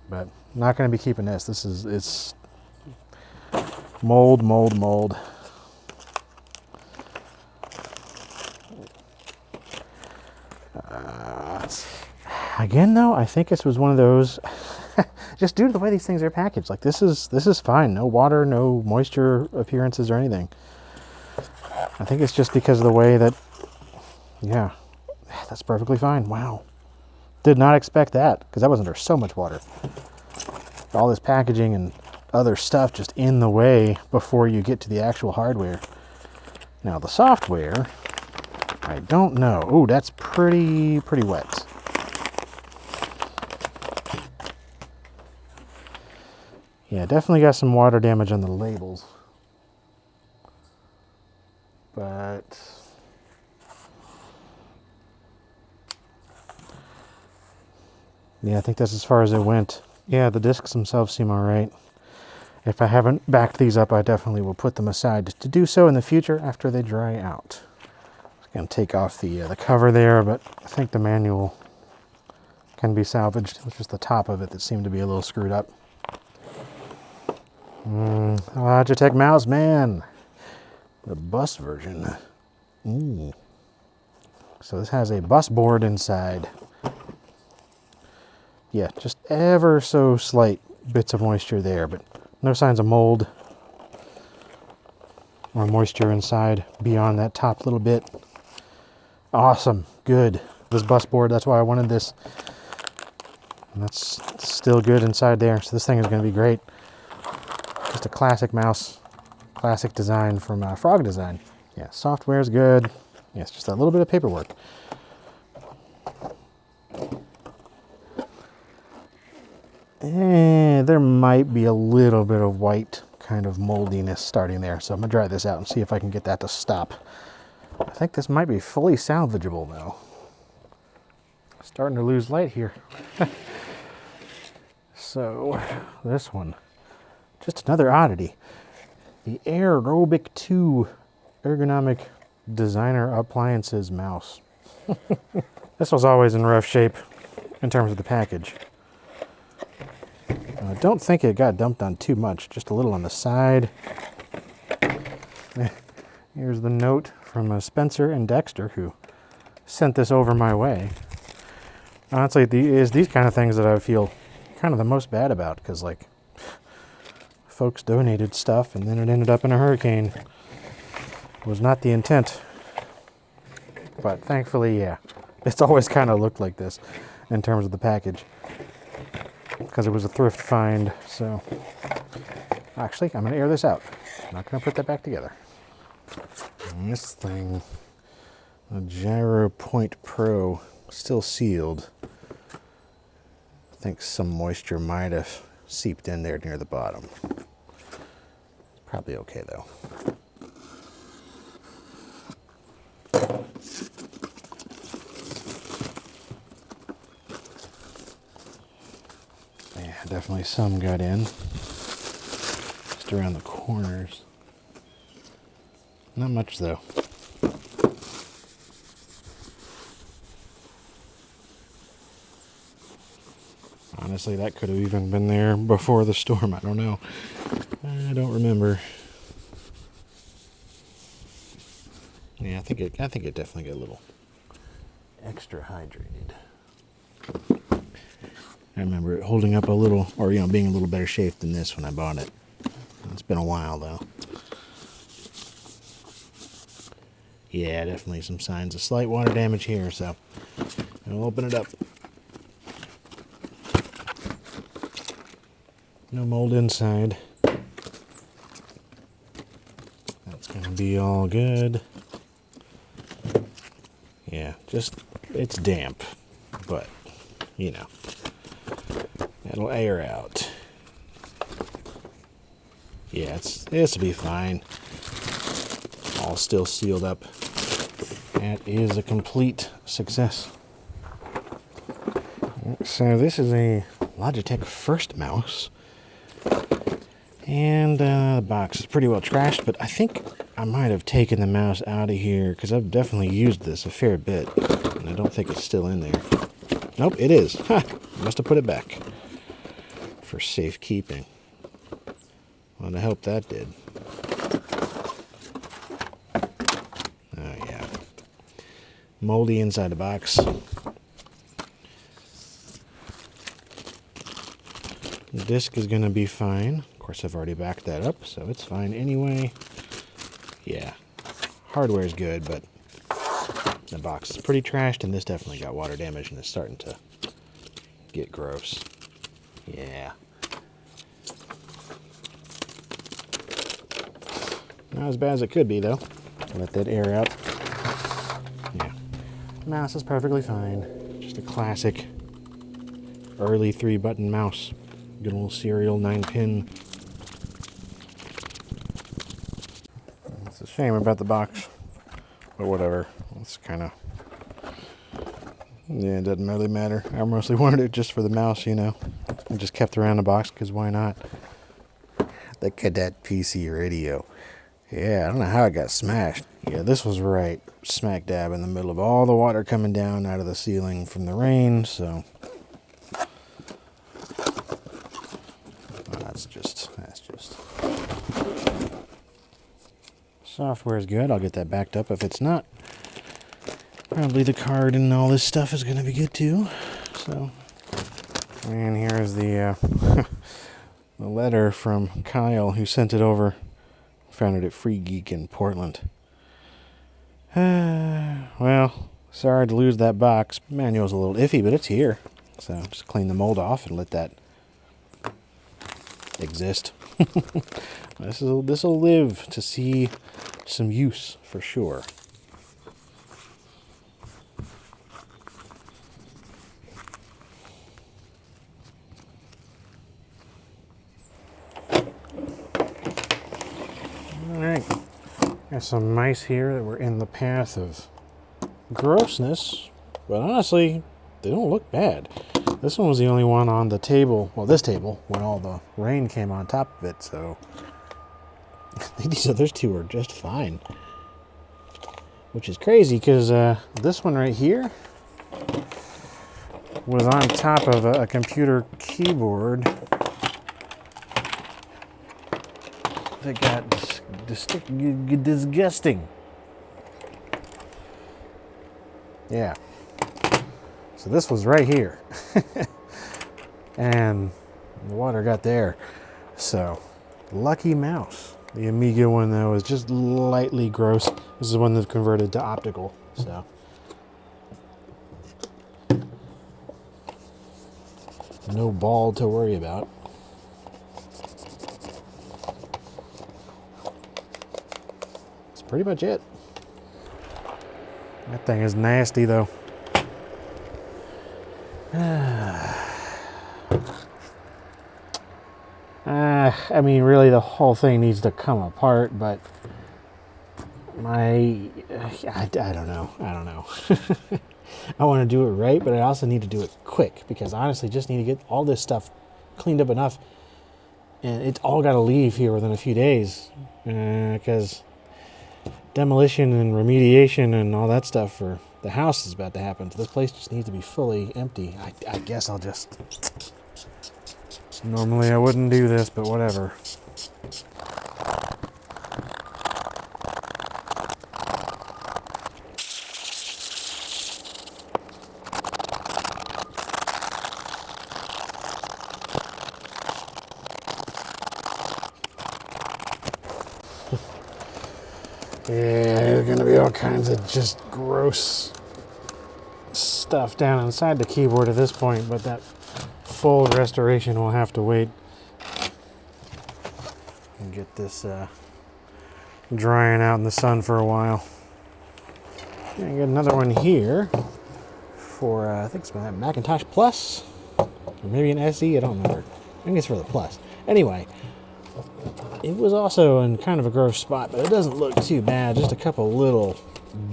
But I'm not going to be keeping this. It's mold. Again, though, I think this was one of those, just due to the way these things are packaged. Like, this is fine. No water, no moisture appearances or anything. I think it's just because of the way that, yeah, that's perfectly fine. Wow. Did not expect that, because that was under so much water. All this packaging and other stuff just in the way before you get to the actual hardware. Now, the software, I don't know. Oh, that's pretty wet. Yeah, definitely got some water damage on the labels. But yeah, I think that's as far as it went. Yeah, the discs themselves seem all right. If I haven't backed these up, I definitely will put them aside to do so in the future after they dry out. I'm going to take off the cover there, but I think the manual can be salvaged. It's just the top of it that seemed to be a little screwed up. Logitech mouse, man. The bus version. So this has a bus board inside. Yeah, just ever so slight bits of moisture there, but no signs of mold or moisture inside beyond that top little bit. Awesome, good. This bus board, that's why I wanted this. And that's still good inside there, so this thing is going to be great. Just a classic mouse, classic design from Frog Design. Yeah, software is good. Yeah, it's just that little bit of paperwork. There might be a little bit of white kind of moldiness starting there, so I'm gonna dry this out and see if I can get that to stop. I think this might be fully salvageable though. Starting to lose light here. So this one, just another oddity. The Aerobic 2 Ergonomic Designer Appliances mouse. This was always in rough shape in terms of the package. I don't think it got dumped on too much, just a little on the side. Here's the note from Spencer and Dexter, who sent this over my way. Honestly, it's these kind of things that I feel kind of the most bad about, because like folks donated stuff and then it ended up in a hurricane. It was not the intent, but thankfully, yeah, it's always kind of looked like this in terms of the package, because it was a thrift find. So actually, I'm gonna air this out. Not going to put that back together. And this thing, the Gyro Point Pro, still sealed. I think some moisture might have seeped in there near the bottom. Probably okay though. Yeah, definitely some got in. Just around the corners. Not much though. Honestly, that could have even been there before the storm. I don't know. I don't remember. Yeah, I think it definitely got a little extra hydrated. I remember it holding up a little, or being a little better shape than this when I bought it. It's been a while though. Yeah, definitely some signs of slight water damage here, so I'll open it up. No mold inside. That's gonna be all good. Yeah, it's damp, but it'll air out. Yeah, it's to be fine. All still sealed up. That is a complete success. So this is a Logitech First mouse. And the box is pretty well trashed, but I think I might have taken the mouse out of here because I've definitely used this a fair bit. And I don't think it's still in there. Nope, it is. Ha! Must have put it back for safekeeping. Well, I hope that did. Oh, yeah. Moldy inside the box. The disc is going to be fine. Of course, I've already backed that up, so it's fine anyway. Yeah. Hardware is good, but the box is pretty trashed, and this definitely got water damage, and it's starting to get gross. Yeah. Not as bad as it could be, though. Let that air out. Yeah. Mouse is perfectly fine. Just a classic early 3-button mouse. Good old serial 9-pin. It's a shame about the box, but whatever. It's kind of... Yeah, it doesn't really matter. I mostly wanted it just for the mouse, I just kept around the box, because why not? Look at that PC radio. Yeah, I don't know how it got smashed. Yeah, this was right smack dab in the middle of all the water coming down out of the ceiling from the rain, so... That's just... Software is good. I'll get that backed up if it's not. Probably the card and all this stuff is going to be good too. So, and here's the the letter from Kyle who sent it over. Found it at Free Geek in Portland. Well, sorry to lose that box. Manual's a little iffy, but it's here. So just clean the mold off and let that exist. This will live to see some use for sure. Alright, got some mice here that were in the path of grossness, but honestly, they don't look bad. This one was the only one on the table, well, this table, when all the rain came on top of it, so I think these other two are just fine. Which is crazy, because this one right here was on top of a computer keyboard that got disgusting. Yeah. So this was right here. And the water got there. So, lucky mouse. The Amiga one, though, is just lightly gross. This is the one that's converted to optical, so. No ball to worry about. pretty much it. That thing is nasty though. I mean, really, the whole thing needs to come apart, but I don't know. I want to do it right, but I also need to do it quick because honestly, just need to get all this stuff cleaned up enough, and it's all got to leave here within a few days because demolition and remediation and all that stuff for the house is about to happen. So this place just needs to be fully empty. I guess I'll just... Normally I wouldn't do this, but whatever. Yeah, there's gonna be all kinds of just gross stuff down inside the keyboard at this point, but that full restoration will have to wait. And get this drying out in the sun for a while. And I got another one here for I think it's my Macintosh Plus, or maybe an SE. I don't remember. I think it's for the Plus. Anyway, it was also in kind of a gross spot, but it doesn't look too bad. Just a couple little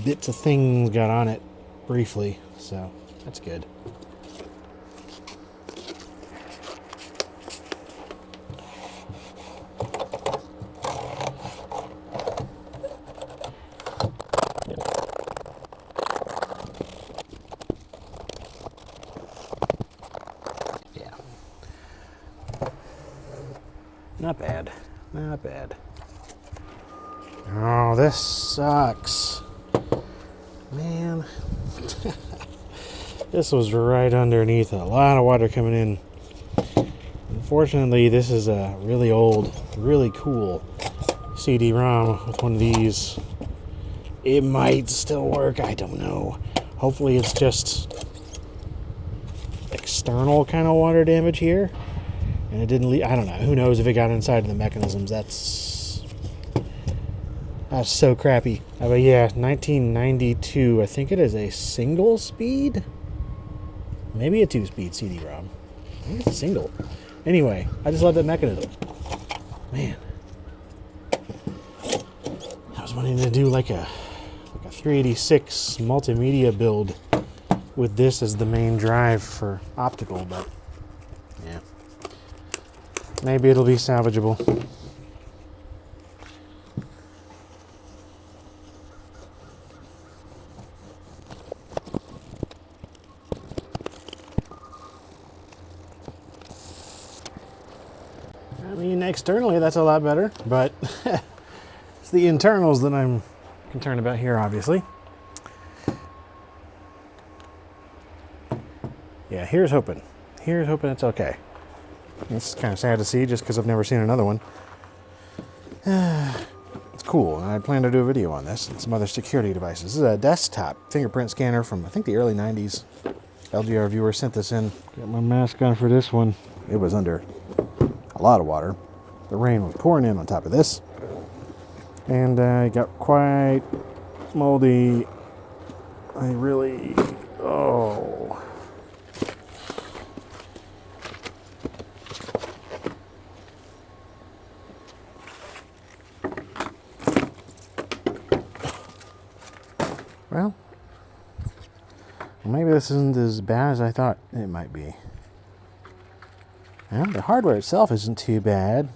bits of things got on it briefly, so that's good. Not bad. Not bad. Oh, this sucks. Man. This was right underneath a lot of water coming in. Unfortunately, this is a really old, really cool CD-ROM with one of these. It might still work. I don't know. Hopefully it's just external kind of water damage here. And it didn't leak. I don't know. Who knows if it got inside of the mechanisms. That's so crappy. But yeah, 1992. I think it is a single speed? Maybe a 2-speed CD-ROM. I think it's a single. Anyway, I just love that mechanism. Man. I was wanting to do like a 386 multimedia build with this as the main drive for optical, but yeah. Maybe it'll be salvageable. I mean, externally that's a lot better, but it's the internals that I'm concerned about here, obviously. Yeah, here's hoping. Here's hoping it's okay. It's kind of sad to see just because I've never seen another one. It's cool, and I plan to do a video on this and some other security devices. This is a desktop fingerprint scanner from, I think, the early 90s. LGR viewer sent this in. Got my mask on for this one. It was under a lot of water. The rain was pouring in on top of this. And it got quite moldy. Oh. Well, maybe this isn't as bad as I thought it might be. Well, the hardware itself isn't too bad.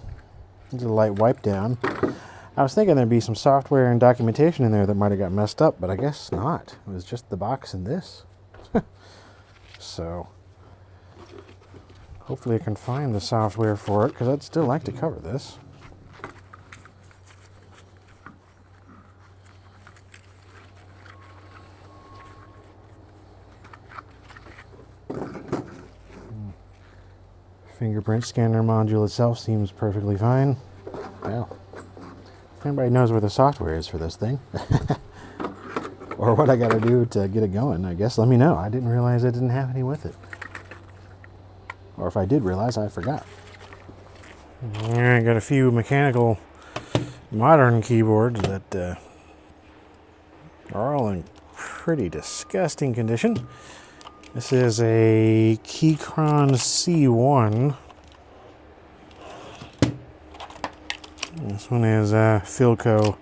It's a light wipe down. I was thinking there'd be some software and documentation in there that might have got messed up, but I guess not. It was just the box and this. So, hopefully I can find the software for it, because I'd still like to cover this. Fingerprint scanner module itself seems perfectly fine. Well, if anybody knows where the software is for this thing, or what I gotta do to get it going, I guess let me know. I didn't realize I didn't have any with it. Or if I did realize, I forgot. I got a few mechanical modern keyboards that are all in pretty disgusting condition. This is a Keychron C1. This one is Philco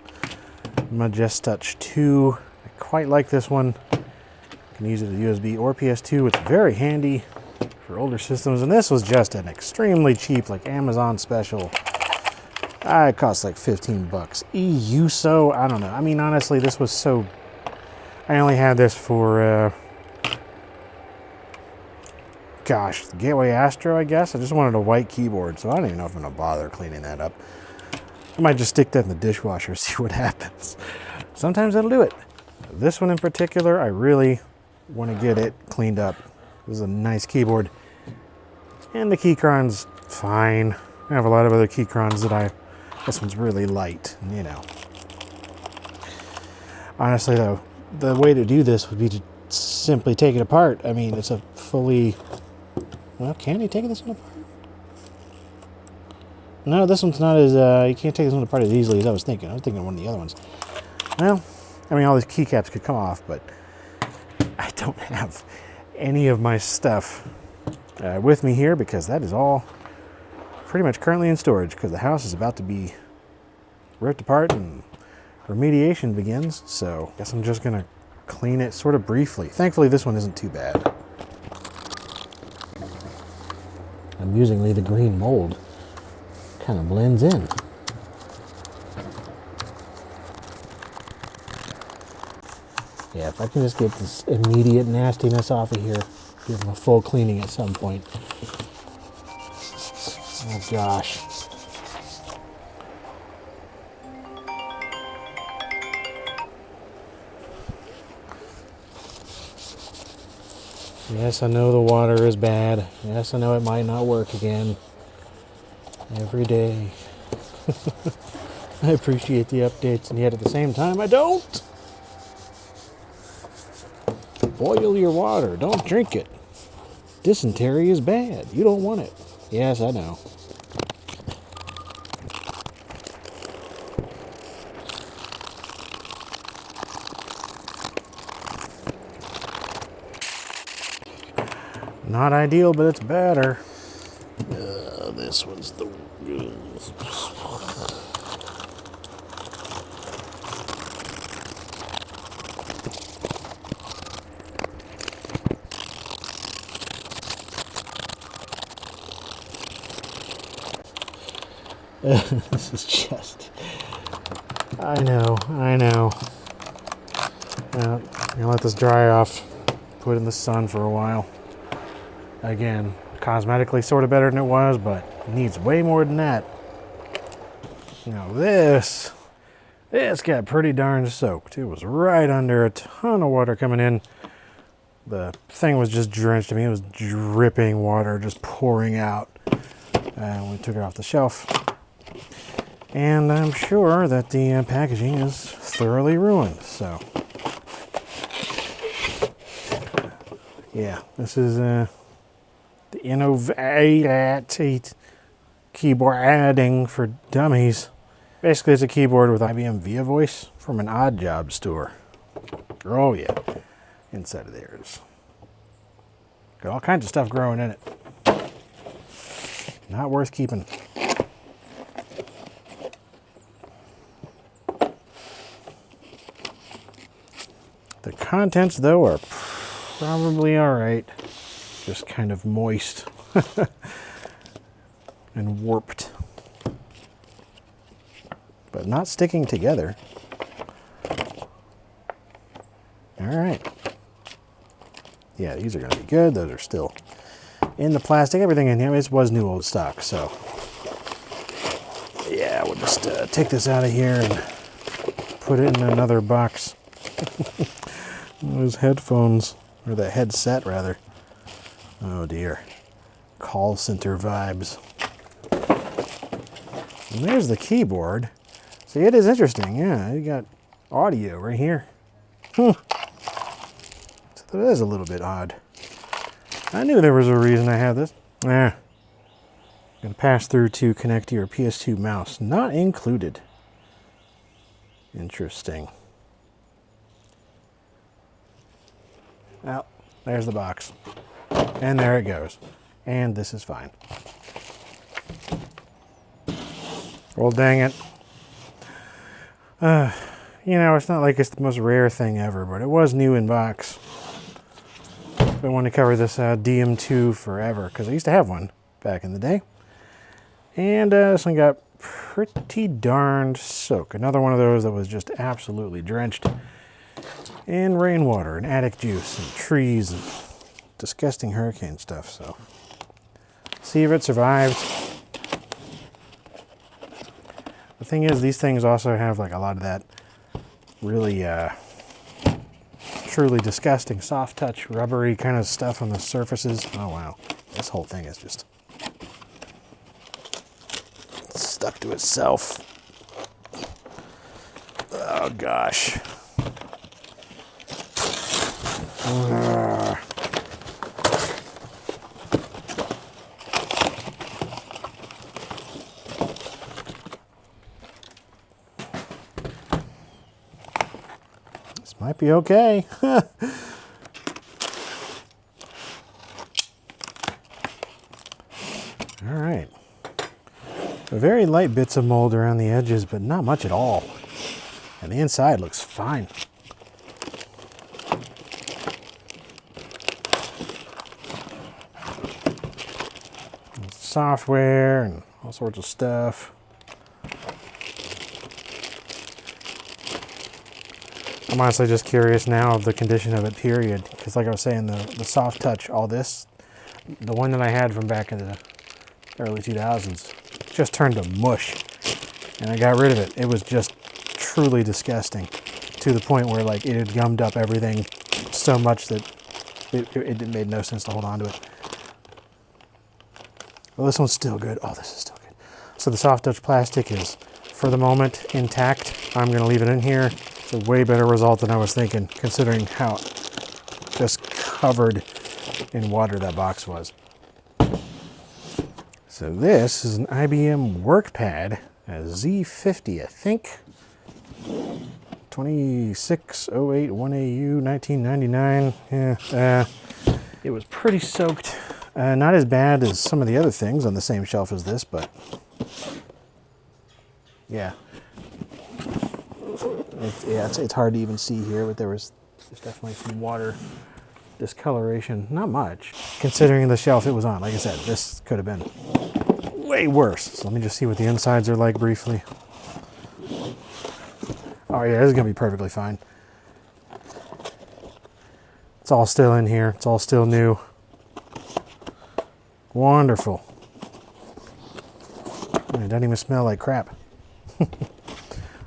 Majestouch 2. I quite like this one. You can use it as USB or PS2. It's very handy for older systems. And this was just an extremely cheap, like Amazon special. It cost like 15 bucks. EUSO, I don't know. I mean, honestly, this was so... I only had this for, gosh, the Gateway Astro, I guess. I just wanted a white keyboard, so I don't even know if I'm going to bother cleaning that up. I might just stick that in the dishwasher, see what happens. Sometimes that'll do it. This one in particular, I really want to get it cleaned up. This is a nice keyboard. And the Keychron's fine. I have a lot of other Keychrons that this one's really light, you know. Honestly though, the way to do this would be to simply take it apart. I mean, it's a fully... Well, can you take this one apart? No, this one's not as, you can't take this one apart as easily as I was thinking. I was thinking of one of the other ones. Well, I mean, all these keycaps could come off, but I don't have any of my stuff with me here because that is all pretty much currently in storage because the house is about to be ripped apart and remediation begins. So I guess I'm just going to clean it sort of briefly. Thankfully, this one isn't too bad. Amusingly, the green mold kind of blends in. Yeah, if I can just get this immediate nastiness off of here, give them a full cleaning at some point. Oh gosh. Yes, I know the water is bad. Yes, I know it might not work again. Every day. I appreciate the updates, and yet at the same time, I don't. Boil your water. Don't drink it. Dysentery is bad. You don't want it. Yes, I know. Not ideal, but it's better. This one's the... This is just... I know. I'm gonna let this dry off. Put it in the sun for a while. Again, cosmetically sort of better than it was, but it needs way more than that. Now this got pretty darn soaked. It was right under a ton of water coming in. The thing was just drenched. I mean, it was dripping water, just pouring out. And we took it off the shelf. And I'm sure that the packaging is thoroughly ruined, so. Yeah, this is the Innovatate keyboard adding for dummies. Basically, it's a keyboard with IBM Via Voice from an Odd Job store. Oh yeah, inside of there is got all kinds of stuff growing in it. Not worth keeping. The contents, though, are probably all right. Just kind of moist and warped, but not sticking together. All right. Yeah, these are going to be good. Those are still in the plastic. Everything in here, it was new old stock. So yeah, we'll just take this out of here and put it in another box. Those headphones, or the headset rather. Oh dear. Call center vibes. And there's the keyboard. See, it is interesting. Yeah, you got audio right here. So that is a little bit odd. I knew there was a reason I had this. Gonna pass through to connect to your PS2 mouse. Not included. Interesting. Well, there's the box. And there it goes. And this is fine. Well, dang it. You know, it's not like it's the most rare thing ever, but it was new in box. I want to cover this DM2 forever, because I used to have one back in the day. And this one got pretty darned soaked. Another one of those that was just absolutely drenched in rainwater and attic juice and trees and disgusting hurricane stuff. So, see if it survived. The thing is, these things also have like a lot of that really truly disgusting soft touch rubbery kind of stuff on the surfaces. Oh wow, this whole thing is just stuck to itself. Oh gosh. This might be okay. All right. Very light bits of mold around the edges, but not much at all. And the inside looks fine. Software and all sorts of stuff. I'm honestly just curious now of the condition of it, period. Because like I was saying, the soft touch, all this, the one that I had from back in the early 2000s, just turned to mush. And I got rid of it. It was just truly disgusting, to the point where like it had gummed up everything so much that it made no sense to hold on to it. Well, this one's still good. Oh, this is still good. So the soft touch plastic is, for the moment, intact. I'm going to leave it in here. It's a way better result than I was thinking, considering how just covered in water that box was. So this is an IBM WorkPad, a Z50, I think. 26081AU, 1999. Yeah, it was pretty soaked. Not as bad as some of the other things on the same shelf as this, but yeah. It's hard to even see here, but there's definitely some water discoloration. Not much, considering the shelf it was on. Like I said, this could have been way worse. So let me just see what the insides are like briefly. Oh yeah, this is gonna be perfectly fine. It's all still in here. It's all still new. Wonderful. And it doesn't even smell like crap.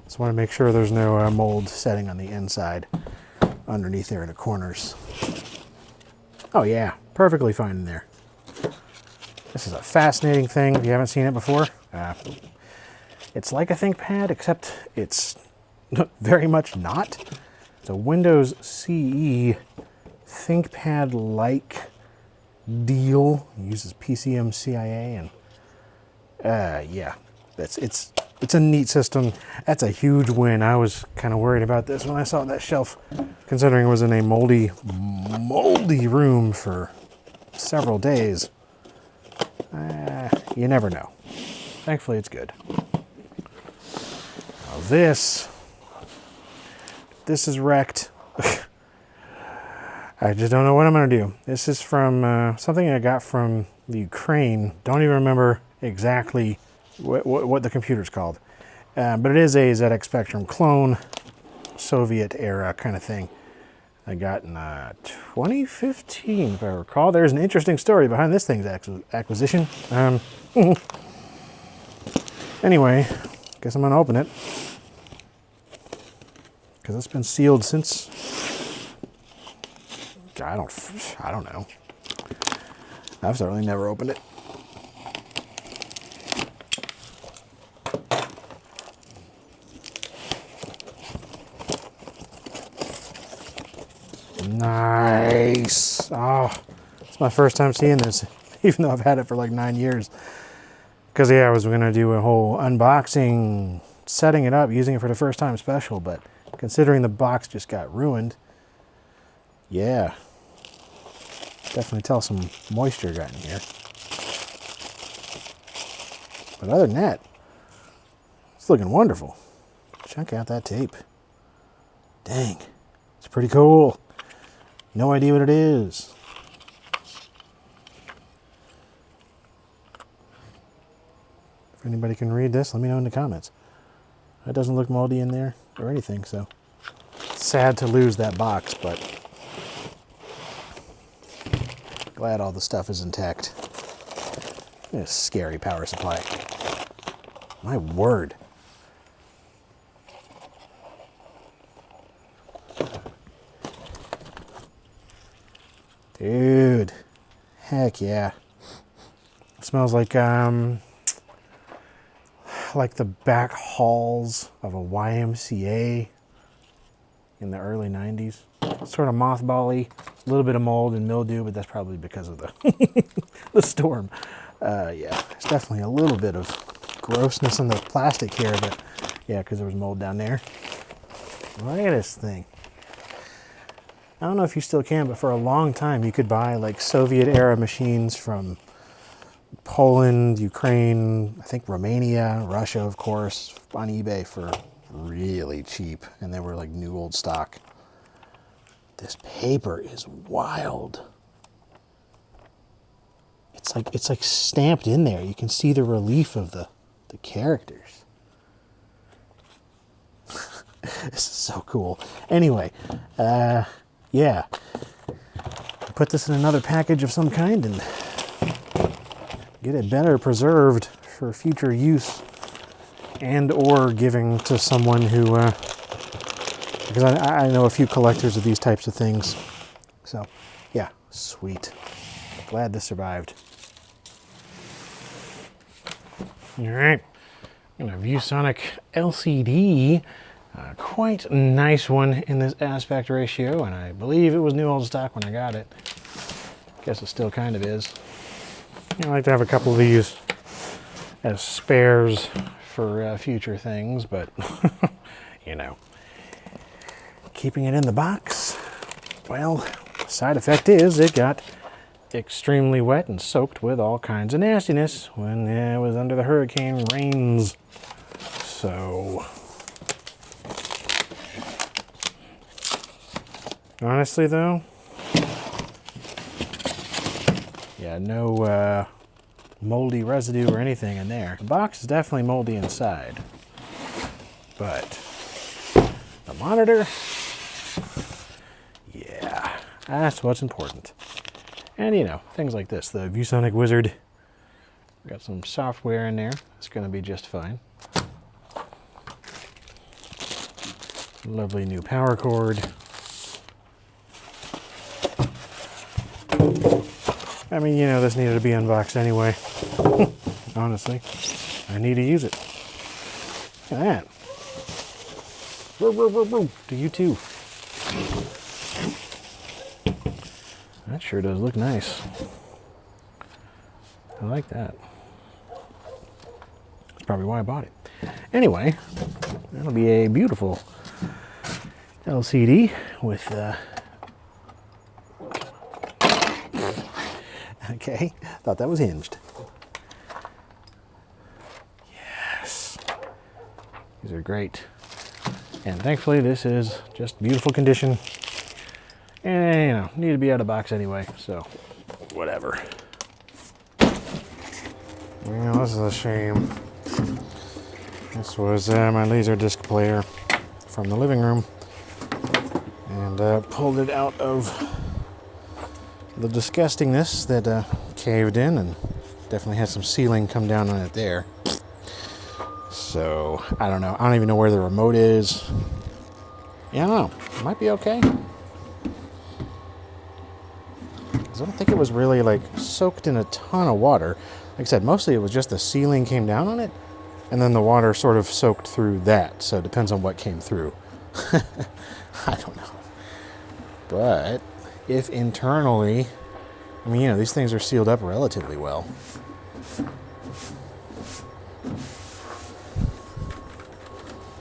Just want to make sure there's no mold setting on the inside underneath there in the corners. Oh yeah, perfectly fine in there. This is a fascinating thing if you haven't seen it before. It's like a ThinkPad, except it's very much not. It's a Windows CE ThinkPad-like deal. It uses PCMCIA and yeah, it's a neat system. That's a huge win. I was kind of worried about this when I saw that shelf, considering it was in a moldy room for several days. You never know. Thankfully, it's good. Now this is wrecked. I just don't know what I'm going to do. This is from something I got from the Ukraine. Don't even remember exactly what the computer's called. But it is a ZX Spectrum clone, Soviet era kind of thing. I got in 2015, if I recall. There's an interesting story behind this thing's acquisition. Anyway, guess I'm going to open it, because it's been sealed since, I don't know. I've certainly never opened it. Nice. Oh, it's my first time seeing this, even though I've had it for like 9 years. Because yeah, I was going to do a whole unboxing, setting it up, using it for the first time special, but considering the box just got ruined, yeah, Definitely tell some moisture got in here. But other than that, it's looking wonderful. Check out that tape. Dang, it's pretty cool. No idea what it is. If anybody can read this, let me know in the comments. It doesn't look moldy in there or anything, so sad to lose that box, but glad all the stuff is intact. A scary power supply. My word. Dude. Heck yeah. It smells like the back halls of a YMCA in the early 90s. Sort of mothball-y, a little bit of mold and mildew, but that's probably because of the the storm. Yeah, there's definitely a little bit of grossness in the plastic here, but yeah, because there was mold down there. Look at this thing. I don't know if you still can, but for a long time you could buy like Soviet-era machines from Poland, Ukraine, I think Romania, Russia, of course, on eBay for really cheap, and they were like new old stock. This paper is wild. It's like stamped in there. You can see the relief of the characters. This is so cool. Anyway, yeah. Put this in another package of some kind and get it better preserved for future use and or giving to someone who, because I know a few collectors of these types of things. So, yeah, sweet. Glad this survived. All right, and a ViewSonic LCD. Quite nice one in this aspect ratio, and I believe it was new old stock when I got it. Guess it still kind of is. I like to have a couple of these as spares for future things, but you know, keeping it in the box, well, side effect is it got extremely wet and soaked with all kinds of nastiness when it was under the hurricane rains. So honestly though, yeah, no moldy residue or anything in there. The box is definitely moldy inside, but the monitor, yeah, that's what's important. And you know, things like this, the ViewSonic Wizard, got some software in there. It's going to be just fine. Lovely new power cord. I mean, you know, this needed to be unboxed anyway. Honestly, I need to use it. Look at that. To you too. That sure does look nice. I like that. That's probably why I bought it. Anyway, that'll be a beautiful LCD with okay, thought that was hinged. Yes. These are great. And thankfully this is just beautiful condition. And you know, need to be out of box anyway, so whatever. Well, this is a shame. This was my Laserdisc player from the living room, and pulled it out of the disgustingness that caved in, and definitely had some sealing come down on it there. So I don't know. I don't even know where the remote is. Yeah, I don't know. It might be okay. I don't think it was really like soaked in a ton of water. Like I said, mostly it was just the sealing came down on it, and then the water sort of soaked through that. So it depends on what came through. I don't know. But if internally, I mean, you know, these things are sealed up relatively well.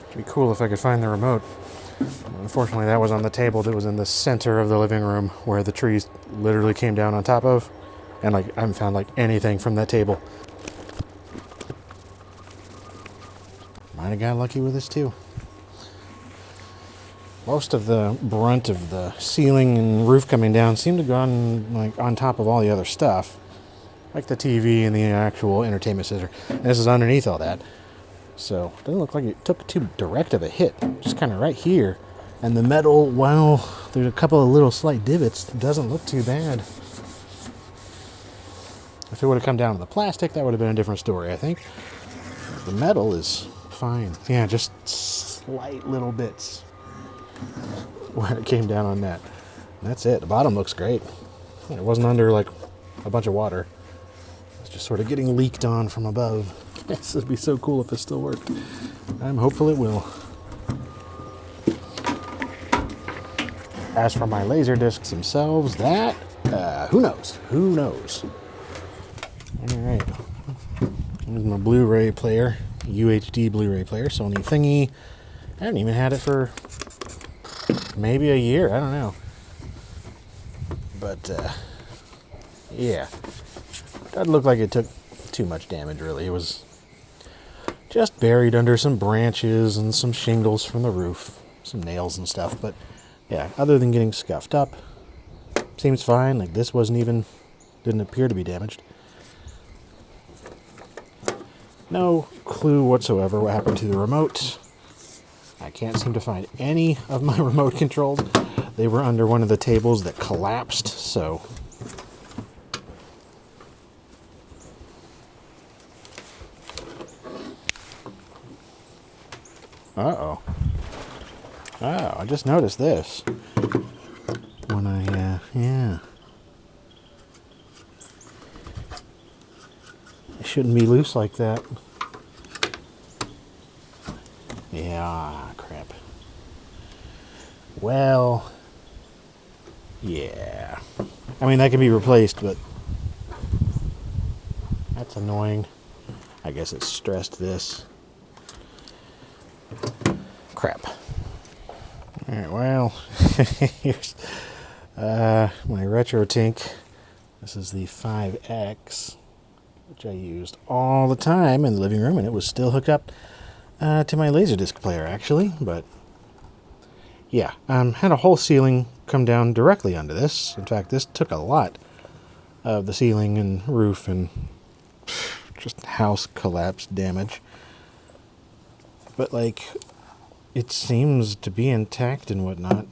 It'd be cool if I could find the remote. Unfortunately, that was on the table that was in the center of the living room where the trees literally came down on top of, and like I haven't found like anything from that table. Might have got lucky with this too. Most of the brunt of the ceiling and roof coming down seemed to go on like on top of all the other stuff, like the TV and the actual entertainment center. And this is underneath all that, so it doesn't look like it took too direct of a hit. Just kind of right here, and the metal, while there's a couple of little slight divots, doesn't look too bad. If it would have come down to the plastic, that would have been a different story, I think. The metal is fine. Yeah, just slight little bits when it came down on that. And that's it. The bottom looks great. It wasn't under like a bunch of water. It's just sort of getting leaked on from above. This would be so cool if it still worked. I'm hopeful it will. As for my laser discs themselves, that, who knows? Who knows? All right. Here's my Blu-ray player, UHD Blu-ray player, Sony thingy. I haven't even had it for maybe a year. I don't know. But, yeah. Doesn't look like it took too much damage, really. It was just buried under some branches and some shingles from the roof, some nails and stuff. But, yeah, other than getting scuffed up, seems fine. Like, this didn't appear to be damaged. No clue whatsoever what happened to the remote. I can't seem to find any of my remote controls. They were under one of the tables that collapsed, so. Uh-oh. Oh, I just noticed this. When yeah. It shouldn't be loose like that. Yeah, crap. Well, yeah. I mean, that can be replaced, but that's annoying. I guess it stressed this. Crap. Alright, well, here's my RetroTink. This is the 5X, which I used all the time in the living room, and it was still hooked up to my Laserdisc player, actually. But yeah, had a whole ceiling come down directly onto this. In fact, this took a lot of the ceiling and roof and just house collapse damage. But like, it seems to be intact and whatnot.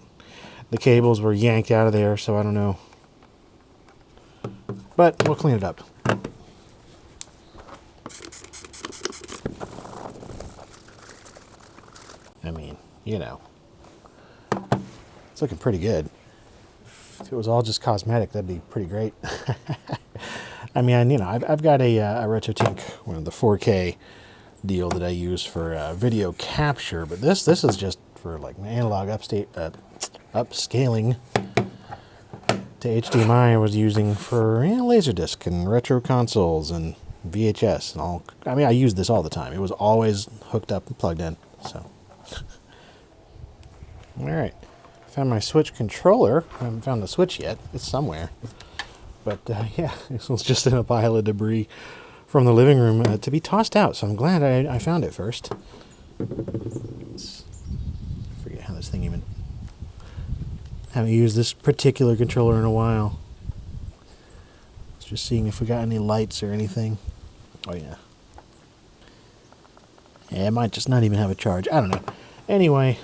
The cables were yanked out of there, so I don't know. But we'll clean it up. I mean, you know, it's looking pretty good. If it was all just cosmetic, that'd be pretty great. I mean, you know, I've got a RetroTink, one of the 4K deal that I use for video capture, but this is just for like my analog upscaling to HDMI. I was using for Laserdisc and retro consoles and VHS and all. I mean, I used this all the time. It was always hooked up and plugged in. So, all right, found my Switch controller. I haven't found the Switch yet. It's somewhere, but yeah, this was just in a pile of debris from the living room to be tossed out. So I'm glad I found it first. I forget how this thing even. Haven't used this particular controller in a while. Just seeing if we got any lights or anything. Oh yeah. Yeah, it might just not even have a charge. I don't know. Anyway.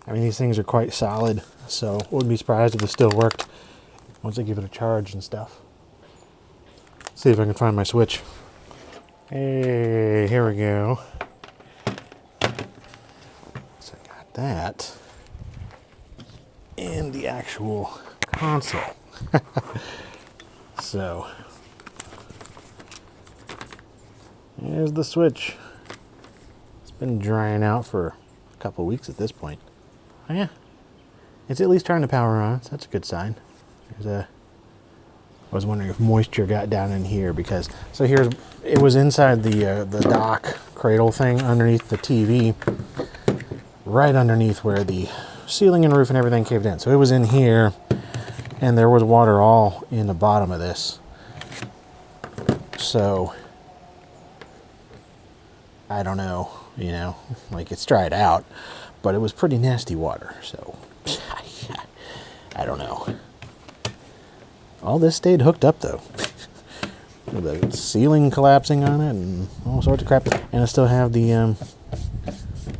I mean, these things are quite solid, so wouldn't be surprised if it still worked once I give it a charge and stuff. See if I can find my Switch. Hey, here we go. So I got that. And the actual console. So, here's the Switch. It's been drying out for a couple weeks at this point. Oh yeah, it's at least trying to power on, so that's a good sign. I was wondering if moisture got down in here because, so it was inside the dock cradle thing underneath the TV, right underneath where the ceiling and roof and everything caved in. So it was in here, and there was water all in the bottom of this. So I don't know, you know, like it's dried out, but it was pretty nasty water. So I don't know. All this stayed hooked up though. The ceiling collapsing on it and all sorts of crap. And I still have the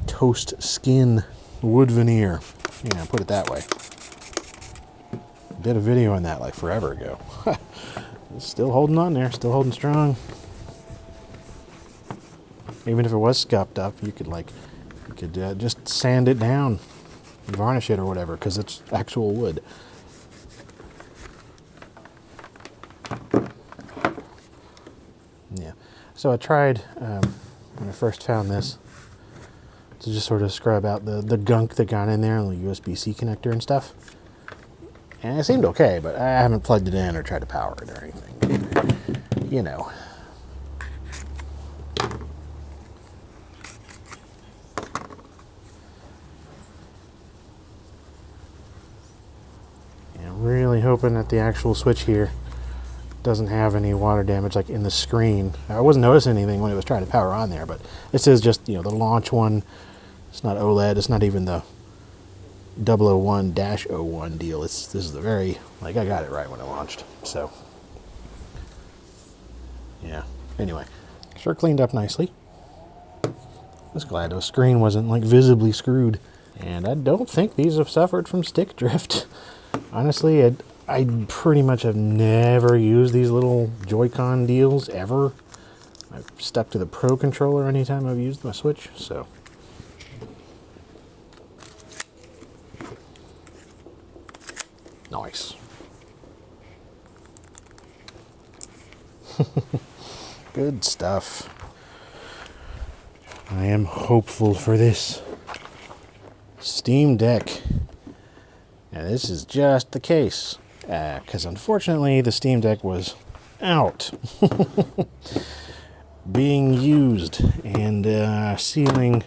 toast skin wood veneer. Yeah, put it that way. Did a video on that like forever ago. It's still holding on there, still holding strong. Even if it was scuffed up, you could just sand it down, varnish it or whatever, because it's actual wood. Yeah. So I tried when I first found this to just sort of scrub out the gunk that got in there and the USB-C connector and stuff. And it seemed okay, but I haven't plugged it in or tried to power it or anything. You know. Yeah, I'm really hoping that the actual switch here doesn't have any water damage like in the screen. I wasn't noticing anything when it was trying to power on there, but this is just, you know, the launch one. It's not OLED. It's not even the 001-01 deal. This is the very, like, I got it right when it launched. So yeah, anyway, sure cleaned up nicely. I was glad the screen wasn't like visibly screwed, and I don't think these have suffered from stick drift. Honestly, I pretty much have never used these little Joy-Con deals ever. I've stuck to the Pro controller anytime I've used my Switch, so. Nice. Good stuff. I am hopeful for this Steam Deck. And this is just the case. Because unfortunately the Steam Deck was out. Being used. And ceiling.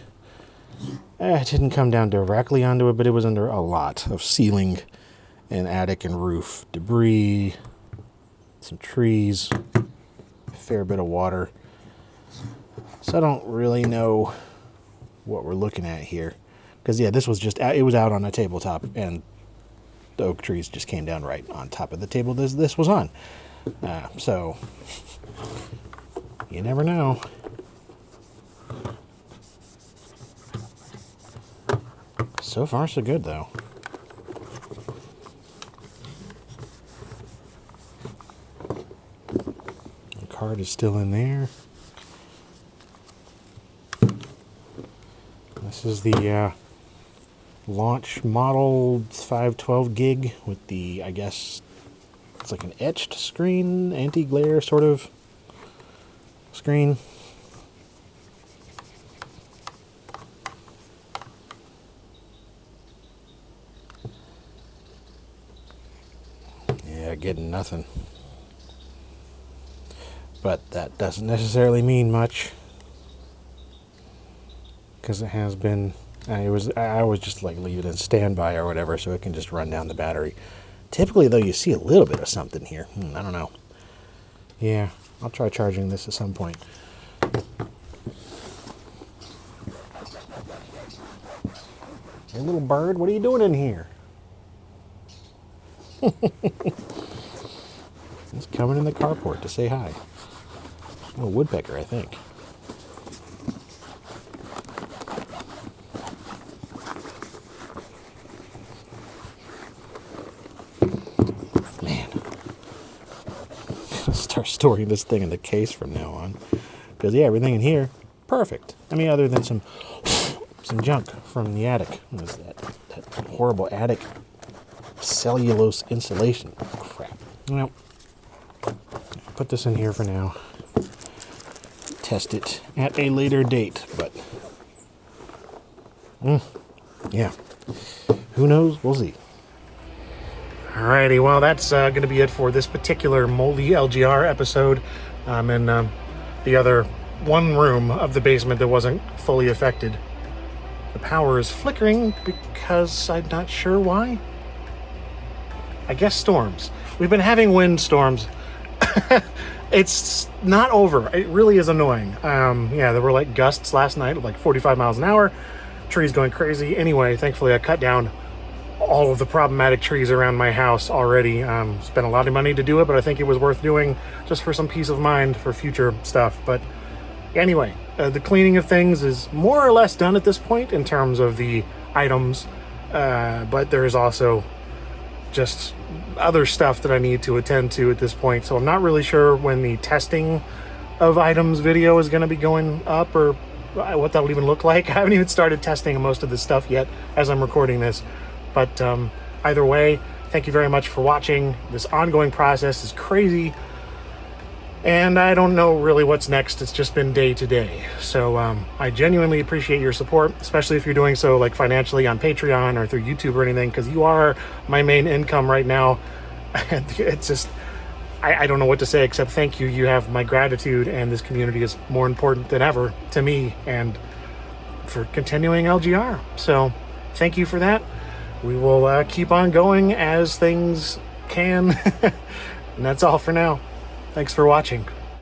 It didn't come down directly onto it, but it was under a lot of ceiling and attic and roof debris, some trees, a fair bit of water. So I don't really know what we're looking at here. Because, yeah, this was just, it was out on a tabletop, and the oak trees just came down right on top of the table this was on. So, you never know. So far, so good, though. The card is still in there. This is the launch model 512 gig with the, I guess, it's like an etched screen, anti-glare sort of screen. Yeah, getting nothing. But that doesn't necessarily mean much, because it has been, I always just like leave it in standby or whatever so it can just run down the battery. Typically though, you see a little bit of something here. I don't know. Yeah, I'll try charging this at some point. Hey little bird, what are you doing in here? It's coming in the carport to say hi. Oh, woodpecker, I think. Man. I'll start storing this thing in the case from now on. Because, yeah, everything in here, perfect. I mean, other than some junk from the attic. What is that? That horrible attic cellulose insulation. Crap. Well, put this in here for now. Test it at a later date, but yeah, who knows? We'll see. Alrighty, well, that's going to be it for this particular moldy LGR episode. And the other one room of the basement that wasn't fully affected. The power is flickering because I'm not sure why. I guess storms. We've been having wind storms. It's not over. It really is annoying. Yeah, there were like gusts last night of like 45 miles an hour. Trees going crazy. Anyway, thankfully I cut down all of the problematic trees around my house already. Spent a lot of money to do it, but I think it was worth doing just for some peace of mind for future stuff. But anyway, the cleaning of things is more or less done at this point in terms of the items, but there is also just other stuff that I need to attend to at this point. So I'm not really sure when the testing of items video is going to be going up or what that'll even look like. I haven't even started testing most of this stuff yet as I'm recording this. But either way, thank you very much for watching. This ongoing process is crazy, and I don't know really what's next. It's just been day to day. So I genuinely appreciate your support, especially if you're doing so like financially on Patreon or through YouTube or anything, because you are my main income right now. And it's just, I don't know what to say except thank you. You have my gratitude, and this community is more important than ever to me and for continuing LGR. So thank you for that. We will keep on going as things can. And that's all for now. Thanks for watching.